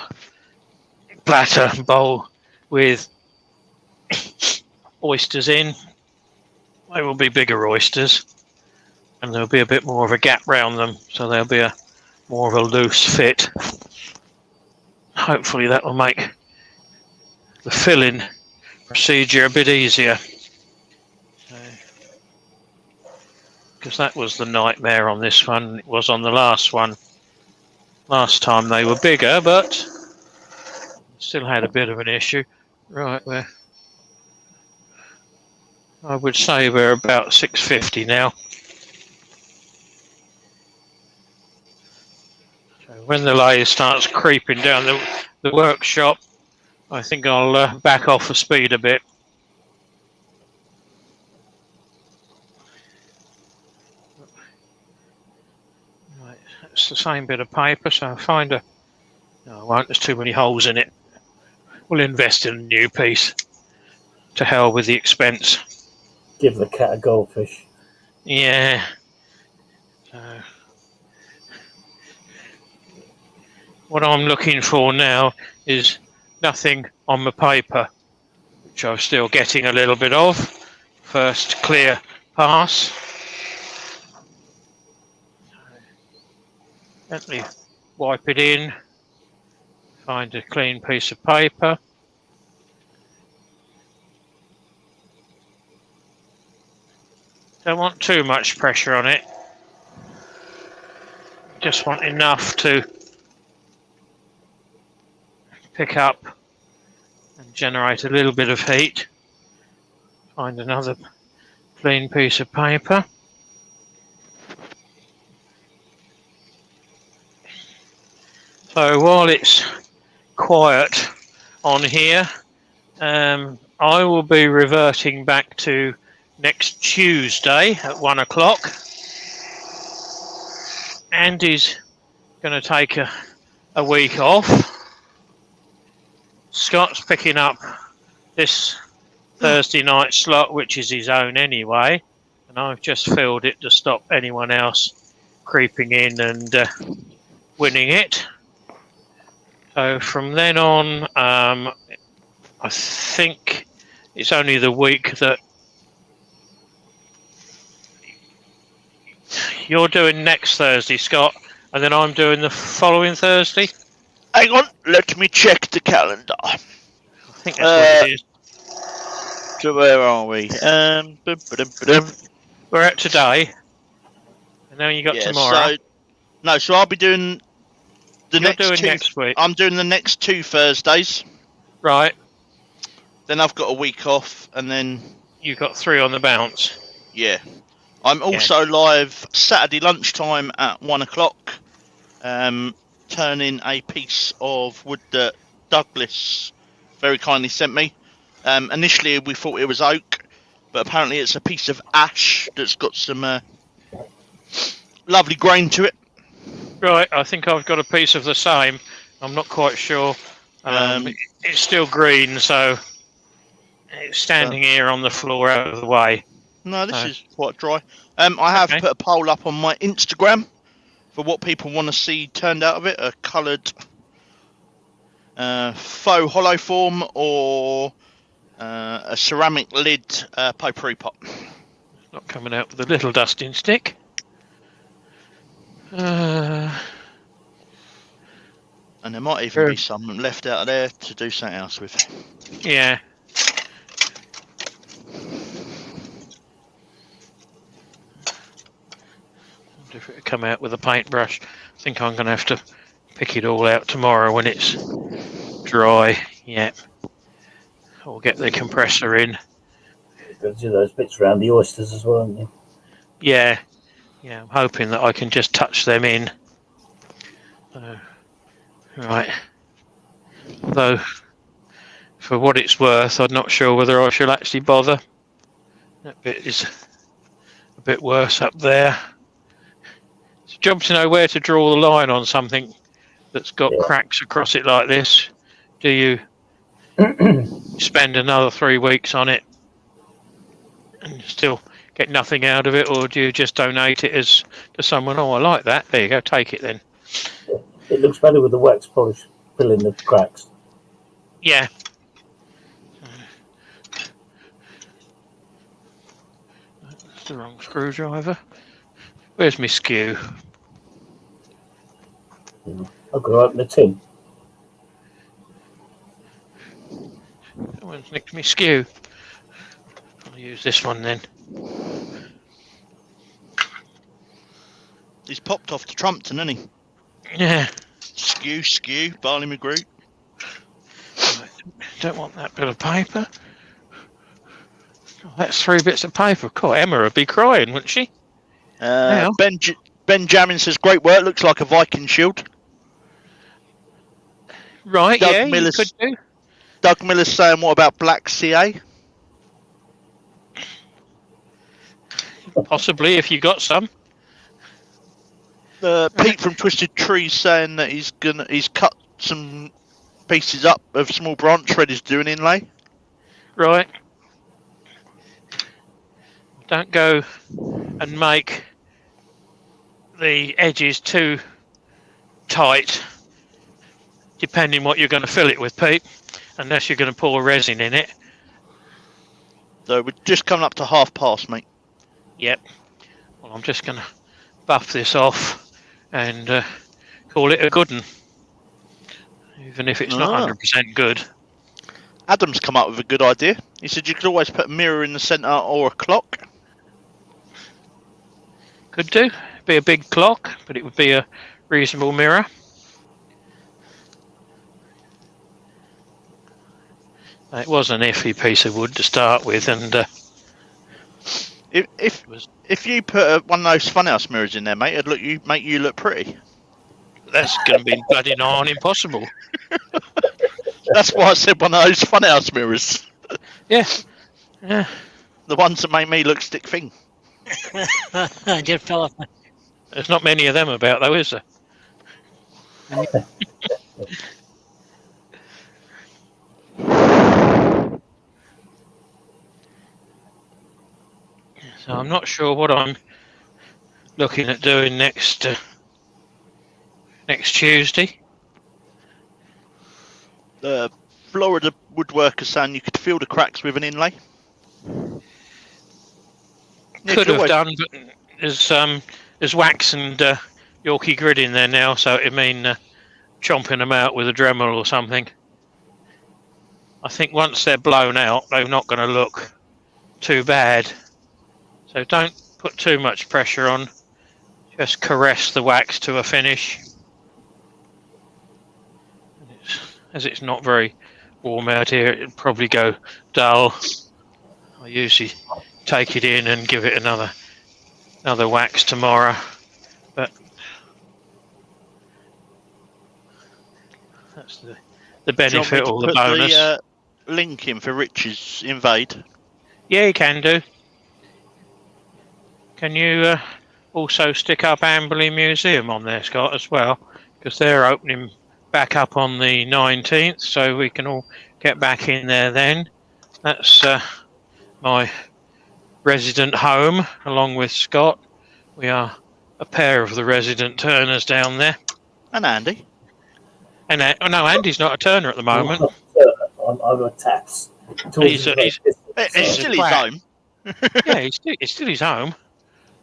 platter bowl with oysters in, they will be bigger oysters, and there'll be a bit more of a gap round them, so there'll be more of a loose fit. Hopefully that will make the filling procedure a bit easier, because that was the nightmare on this one. It was on the last one. Last time they were bigger, but still had a bit of an issue. Right, I would say we're about 650 now. So when the lathe starts creeping down the workshop, I think I'll back off the speed a bit. Right, it's the same bit of paper, so I'll find a... No, I won't, there's too many holes in it. We'll invest in a new piece. To hell with the expense. Give the cat a goldfish. Yeah. What I'm looking for now is nothing on the paper, which I'm still getting a little bit of. First clear pass. Gently wipe it in. Find a clean piece of paper. Don't want too much pressure on it. Just want enough to pick up and generate a little bit of heat. Find another clean piece of paper. So while it's quiet on here, I will be reverting back to next Tuesday at 1 o'clock. Andy's going to take a week off. Scott's picking up this Thursday night slot, which is his own anyway, and I've just filled it to stop anyone else creeping in and winning it. So from then on, I think it's only the week that you're doing next Thursday, Scott, and then I'm doing the following Thursday. Hang on, let me check the calendar. I think that's what it is. So where are we? We're at today, and then you got tomorrow. So I'll be doing the next week. I'm doing the next 2 Thursdays. Right. Then I've got a week off, and then You've got 3 on the bounce. Yeah. I'm also live Saturday lunchtime at 1 o'clock, turning a piece of wood that Douglas very kindly sent me. Initially we thought it was oak, but apparently it's a piece of ash that's got some lovely grain to it. Right, I think I've got a piece of the same. I'm not quite sure. It's still green, so it's standing here on the floor out of the way. No, this is quite dry. I have put a poll up on my Instagram for what people want to see turned out of it. A coloured faux hollow form or a ceramic lid potpourri pot. Not coming out with a little dusting stick. And there might even be some left out of there to do something else with. Yeah. If it would come out with a paintbrush. I think I'm going to have to pick it all out tomorrow when it's dry. Yeah. I'll get the compressor in. You've got to do those bits around the oysters as well, haven't you? Yeah. Yeah, I'm hoping that I can just touch them in. Right. Though, for what it's worth, I'm not sure whether I shall actually bother. That bit is a bit worse up there. It's a job to know where to draw the line on something that's got cracks across it like this. Do you spend another 3 weeks on it and still get nothing out of it, or do you just donate it as to someone? Oh, I like that. There you go. Take it then. It looks better with the wax polish filling the cracks. Yeah. That's the wrong screwdriver. Where's my skew? I've got to open the tin. Someone's nicked me skew. I'll use this one then. He's popped off to Trumpton, hasn't he? Yeah. Skew, Barley McGroot. Don't want that bit of paper. Oh, that's 3 bits of paper. Cool. Emma would be crying, wouldn't she? Benjamin says, great work, looks like a Viking shield. Right, Doug yeah, Miller's- you could do. Doug Miller's saying, what about Black CA? Possibly, if you got some. Pete from Twisted Trees saying that he's cut some pieces up of small branch ready to do an inlay. Right. Don't go and make the edges too tight, depending what you're going to fill it with, Pete, unless you're going to pour resin in it. So we're just coming up to 1:30, mate. Yep. Well, I'm just going to buff this off and call it a good one, even if it's not 100% good. Adam's come up with a good idea. He said you could always put a mirror in the centre or a clock. Could do. Be a big clock, but it would be a reasonable mirror. It was an iffy piece of wood to start with, and If you put one of those funhouse mirrors in there, mate, it'd make you look pretty. that's going to be bloody nigh impossible. That's why I said one of those funhouse mirrors. Yeah. Yeah. The ones that make me look stick thin. I just fell off my... There's not many of them about, though, is there? So I'm not sure what I'm looking at doing next Tuesday. The Florida woodworker saying you could fill the cracks with an inlay. Could have done, but there's wax and Yorkie grid in there now, so it'd mean chomping them out with a Dremel or something. I think once they're blown out, they're not going to look too bad. So don't put too much pressure on. Just caress the wax to a finish. As it's not very warm out here, it'll probably go dull. I usually take it in and give it another wax tomorrow. But that's the benefit or the bonus. The link in for Rich's Invade. Yeah, you can do. Can you also stick up Amberley Museum on there, Scott, as well? Because they're opening back up on the 19th, so we can all get back in there then. That's my resident home, along with Scott. We are a pair of the resident turners down there. And Andy. And no, Andy's not a turner at the moment. I'm a taps. He's It's still his home. yeah, it's still his home.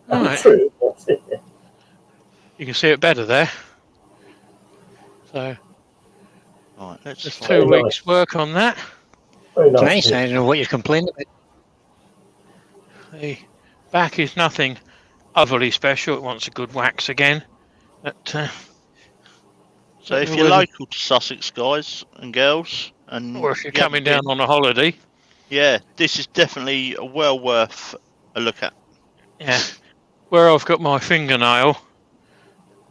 Oh, Right. true. You can see it better there. So Right, let's there's Very 2 nice. weeks work on that. Very nice. Nice, I don't know what you're complaining about. The back is nothing overly special. It wants a good wax again. But, So if you're local to Sussex, guys and girls, and or if you're you coming haven't down on a holiday, been- yeah, this is definitely well worth a look at. yeah, where I've got my fingernail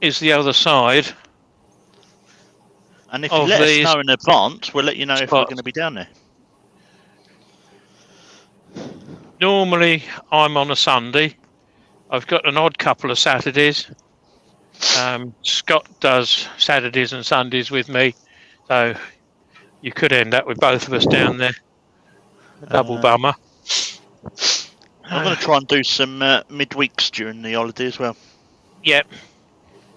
is the other side. And if you Of let us these know in advance, we'll let you know if we're spots. going to be down there. Normally I'm on a Sunday. I've got an odd couple of Saturdays. Scott does Saturdays and Sundays with me, so you could end up with both of us down there. A double bummer. I'm going to try and do some midweeks during the holiday as well. Yep.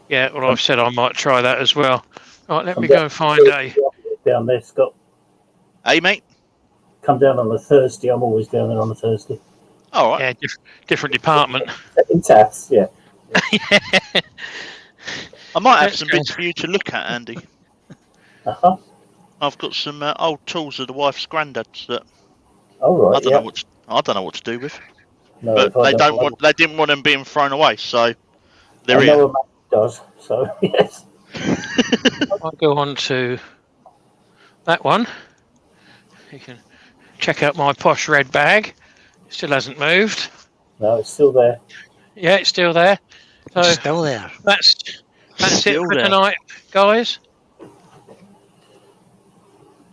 Yeah, well, I've said I might try that as well. Right, let I'm me go and find a... down there, Scott. Hey, mate. Come down on a Thursday. I'm always down there on a Thursday. All right. Yeah, different department. In Taths, yeah. I might have Let's some go. bits for you to look at, Andy. Uh-huh. I've got some old tools of the wife's granddad's that All right, I don't yeah. know what to do with. No, But if I don't they didn't want them being thrown away, so they're I here. know a man who does, so yes. I'll go on to that one. You can check out my posh red bag. Still hasn't moved. No, it's still there. Yeah, it's still there. So It's still there. that's it Still for there. tonight, guys.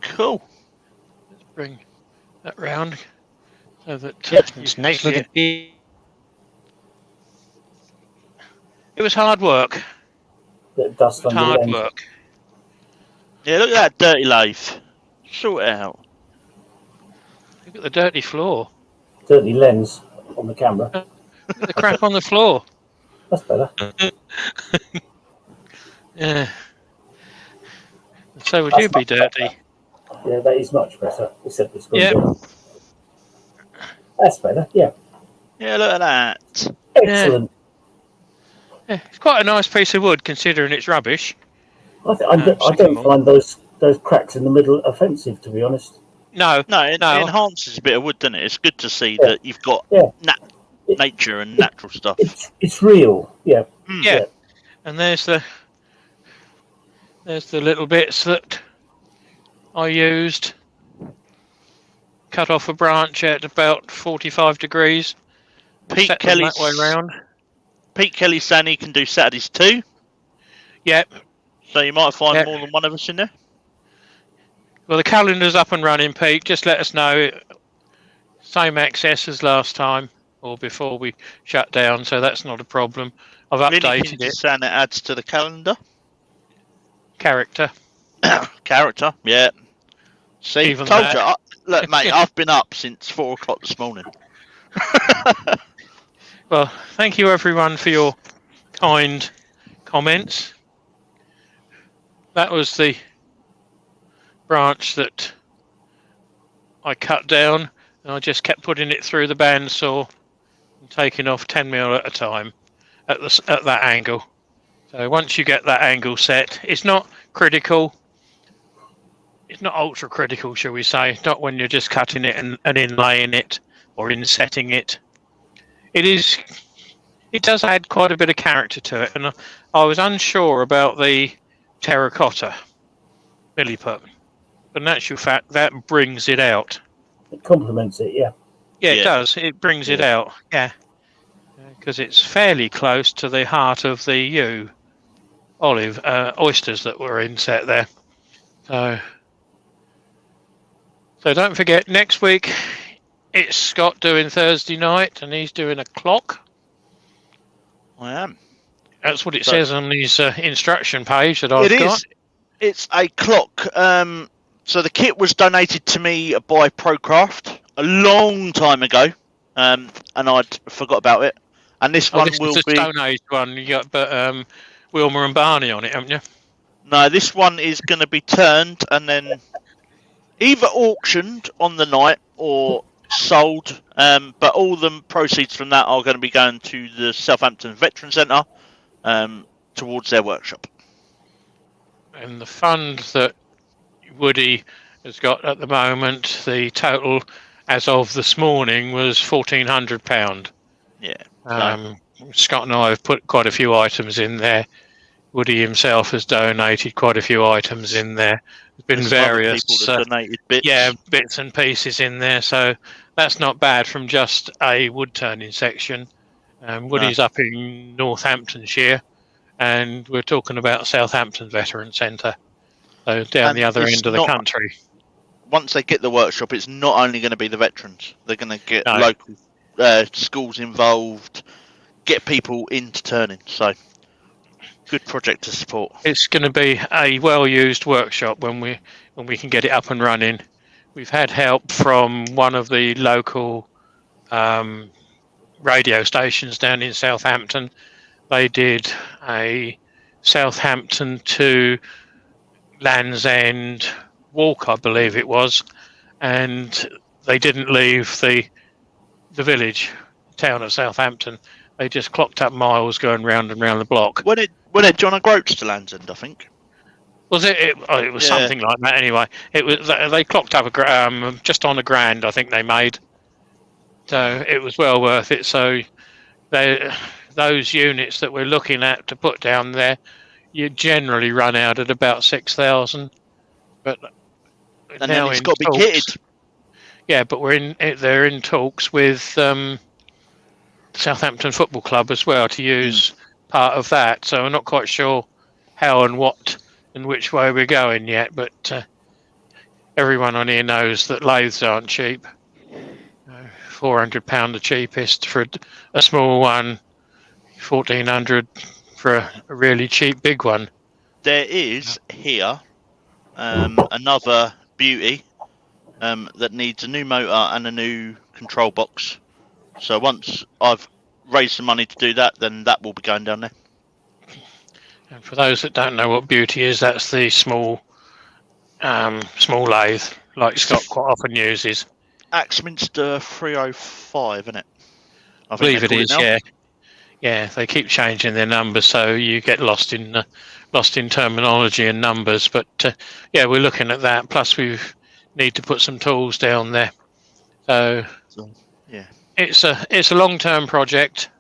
Cool. Let's bring that round so that It's nice looking. it was hard work. Bit of dust on your Hard lens. work. Yeah, look at that dirty lathe. Sort it out. Look at the dirty floor. Dirty lens on the camera. Look at the crap on the floor. That's better. Yeah. So would you be dirty? Yeah, that is much better. Except it's got Yeah. That's better. Yeah. Yeah, look at that. Excellent. Yeah, it's quite a nice piece of wood considering it's rubbish. I don't find those cracks in the middle offensive, to be honest. No, No, it No. enhances a bit of wood, doesn't it? It's good to see Yeah. that you've got Yeah. nature and natural stuff. It's real. Yeah. yeah. And there's the little bits that I used. Cut off a branch at about 45 degrees. Pete Set them that Kelly's way round. Pete Kelly's saying he can do Saturdays too, Yep. so you might find Yep. more than one of us in there. Well, the calendar's up and running, Pete. Just let us know. Same access as last time or before we shut down, so that's not a problem. I've updated Anything it. saying it adds to the calendar. Character. Character, yeah. See, Even told that. you. Look, mate, I've been up since 4 o'clock this morning. Well, thank you everyone for your kind comments. That was the branch that I cut down, and I just kept putting it through the bandsaw and taking off 10mm at a time at that angle. So once you get that angle set, it's not critical. It's not ultra critical, shall we say? Not when you're just cutting it and inlaying it or insetting it. It does add quite a bit of character to it, and I was unsure about the terracotta milliput, but in actual fact that brings it out. It complements it. Yeah. Yeah, Yeah. it does. It brings it out. Yeah, because it's fairly close to the heart of the olive oysters that were inset there. So don't forget, next week it's Scott doing Thursday night, and he's doing a clock. I am. That's what it So- says on his instruction page that I've It got. is. It's a clock. So the kit was donated to me by Procraft a long time ago, and I'd forgot about it. And this one This will is the be. Stone Age one. You got Wilma and Barney on it, haven't you? No, this one is going to be turned and then either auctioned on the night or sold. But all the proceeds from that are going to be going to the Southampton Veteran Centre towards their workshop. And the fund that Woody has got at the moment, the total as of this morning was £1,400. Yeah. Scott and I have put quite a few items in there. Woody himself has donated quite a few items in there. There's been There's some other various people that donated bits. bits and pieces in there, so that's not bad from just a wood turning section. Woody's up in Northamptonshire, and we're talking about Southampton Veteran Centre, so down And the other it's end of the not- country. Once they get the workshop, it's not only going to be the veterans. They're going to get No. local schools involved, get people into turning. So, good project to support. It's going to be a well-used workshop when we can get it up and running. We've had help from one of the local radio stations down in Southampton. They did a Southampton to Land's End walk, I believe it was, and they didn't leave the village, town of Southampton. They just clocked up miles going round and round the block. When it John O'Groats to Land's End, I think. Was it? It was something like that. Anyway, it was. They clocked up just on £1,000, I think they made. So it was well worth it. So those units that we're looking at to put down there, you generally run out at about 6,000. But and now then it's got to be kitted. Yeah, but they're in talks with Southampton Football Club as well to use part of that. So I'm not quite sure how and what and which way we're going yet. But everyone on here knows that lathes aren't cheap. £400 the cheapest for a small one, 1,400 for a really cheap big one. There is here another beauty that needs a new motor and a new control box. So once I've raised the money to do that, then that will be going down there. And for those that don't know what beauty is, that's the small lathe like Scott quite often uses. Axminster 305, isn't it? I believe it is, yeah. Yeah, they keep changing their numbers, so you get lost in terminology and numbers. But yeah, we're looking at that. Plus, we need to put some tools down there. So yeah, it's a long-term project,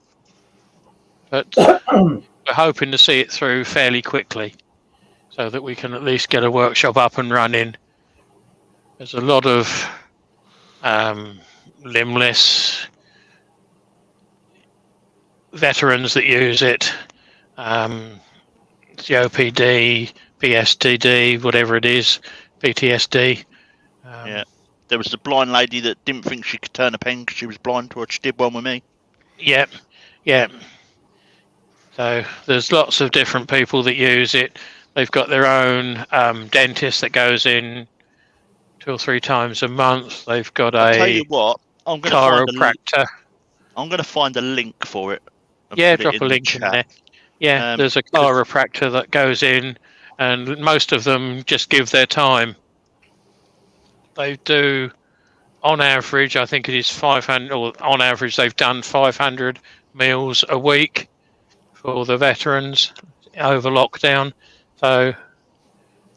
but we're hoping to see it through fairly quickly, so that we can at least get a workshop up and running. There's a lot of limbless veterans that use it, COPD, PSTD, whatever it is, PTSD. Yeah, there was the blind lady that didn't think she could turn a pen because she was blind, or she did one with me. Yeah. So there's lots of different people that use it. They've got their own dentist that goes in 2 or 3 times a month. They've got I'll tell you what, I'm going chiropractor. to find a link for it. Yeah, drop a link in there. Yeah, there's a chiropractor that goes in, and most of them just give their time. They do, on average, I think it is 500, or on average they've done 500 meals a week for the veterans over lockdown. So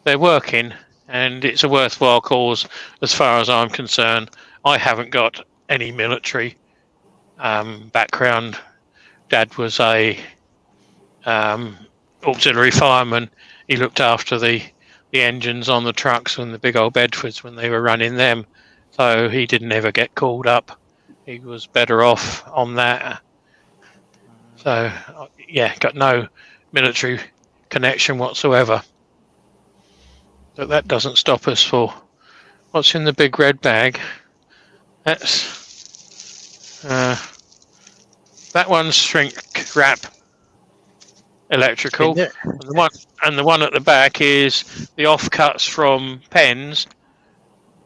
they're working, and it's a worthwhile cause as far as I'm concerned. I haven't got any military background. Dad was a auxiliary fireman. He looked after the engines on the trucks and the big old Bedfords when they were running them. So he didn't ever get called up. He was better off on that. So, yeah, got no military connection whatsoever. But that doesn't stop us for what's in the big red bag. That's that one's shrink wrap electrical. And the one at the back is the offcuts from pens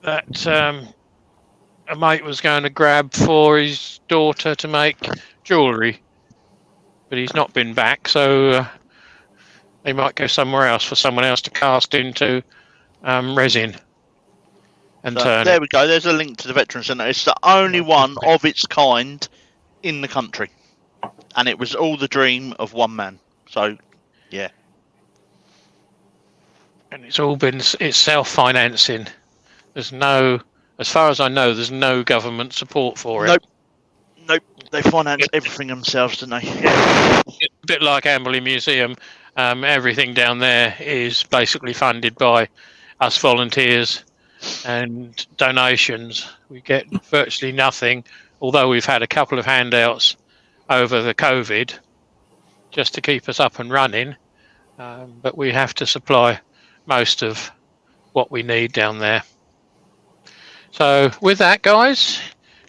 that a mate was going to grab for his daughter to make jewellery, but he's not been back, so they might go somewhere else for someone else to cast into resin and turn. There we go. There's a link to the Veteran Centre. It's the only one of its kind in the country, and it was all the dream of one man. So, yeah. And it's self-financing. There's no, as far as I know, there's no government support for it. Nope. They finance everything themselves, don't they? It's a bit like Amberley Museum. Everything down there is basically funded by us volunteers and donations. We get virtually nothing, although we've had a couple of handouts over the COVID just to keep us up and running. But we have to supply most of what we need down there. So with that, guys,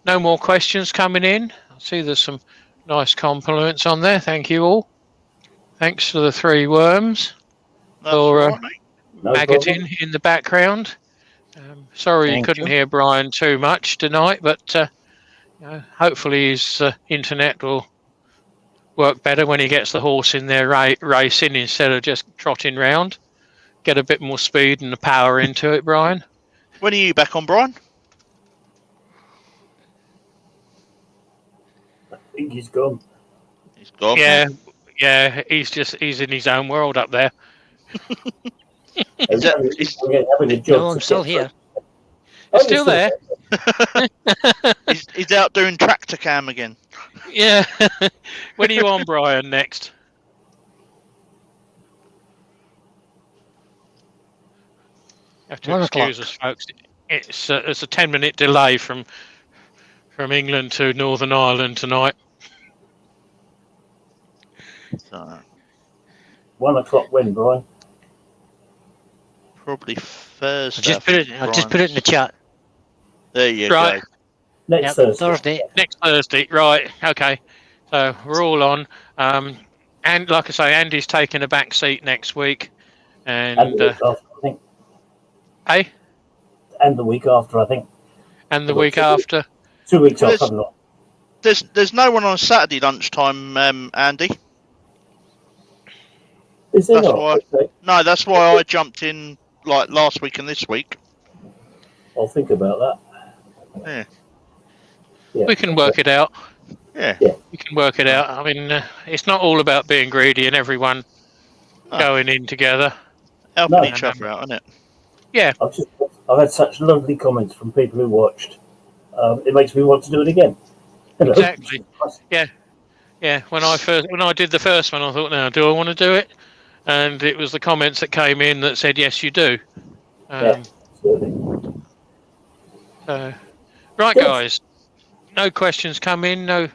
no more questions coming in. I see there's some nice compliments on there. Thank you all. Thanks to the 3 worms for maggoting in the background. Sorry you couldn't hear Brian too much tonight, but Hopefully his internet will work better when he gets the horse in there racing instead of just trotting round. Get a bit more speed and the power into it, Brian. When are you back on, Brian? I think he's gone. He's gone. Yeah, he's in his own world up there. He's having a job No, I'm to still get here. through. He's still there. He's out doing tractor cam again. Yeah. When are you on, Brian, next? You have to 1 excuse o'clock. us, folks. It's a 10-minute delay from England to Northern Ireland tonight. So, 1 o'clock when, Brian? probably Thursday. I just put it in the chat. There you Right. go. Next Yep, Thursday. Thursday. Next Thursday, right? Okay. So we're all on. And like I say, Andy's taking a back seat next week. And And the week after, I think. And the week after, I think. and the week after. 2 weeks Well, off, haven't I? There's no one on Saturday lunchtime, Andy. Is there That's not? why. Okay. No, that's why I jumped in like last week and this week. I'll think about that. Yeah. Yeah. We can work it out. Yeah. We can work it out. I mean, it's not all about being greedy and everyone No. going in together. Helping No. each other out, isn't it? Yeah, I've had such lovely comments from people who watched. It makes me want to do it again. You know? exactly. Yeah. When I did the first one, I thought, now, do I want to do it? And it was the comments that came in that said, yes, you do. Yeah, absolutely. Right, Yes. guys. No questions come in. No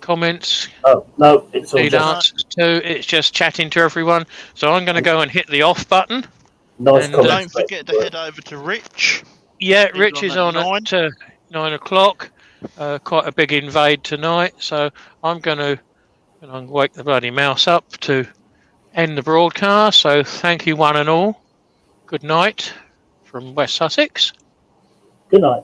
comments. Oh, no, it's all Need just answers to. It's just chatting to everyone. So I'm going to go and hit the off button. nice and, comments. Don't forget to head over to Rich. Yeah, He's Rich on is at on at 9 o'clock. Quite a big invade tonight. So I'm going to wake the bloody mouse up to end the broadcast. So thank you, one and all. Good night from West Sussex. Good night.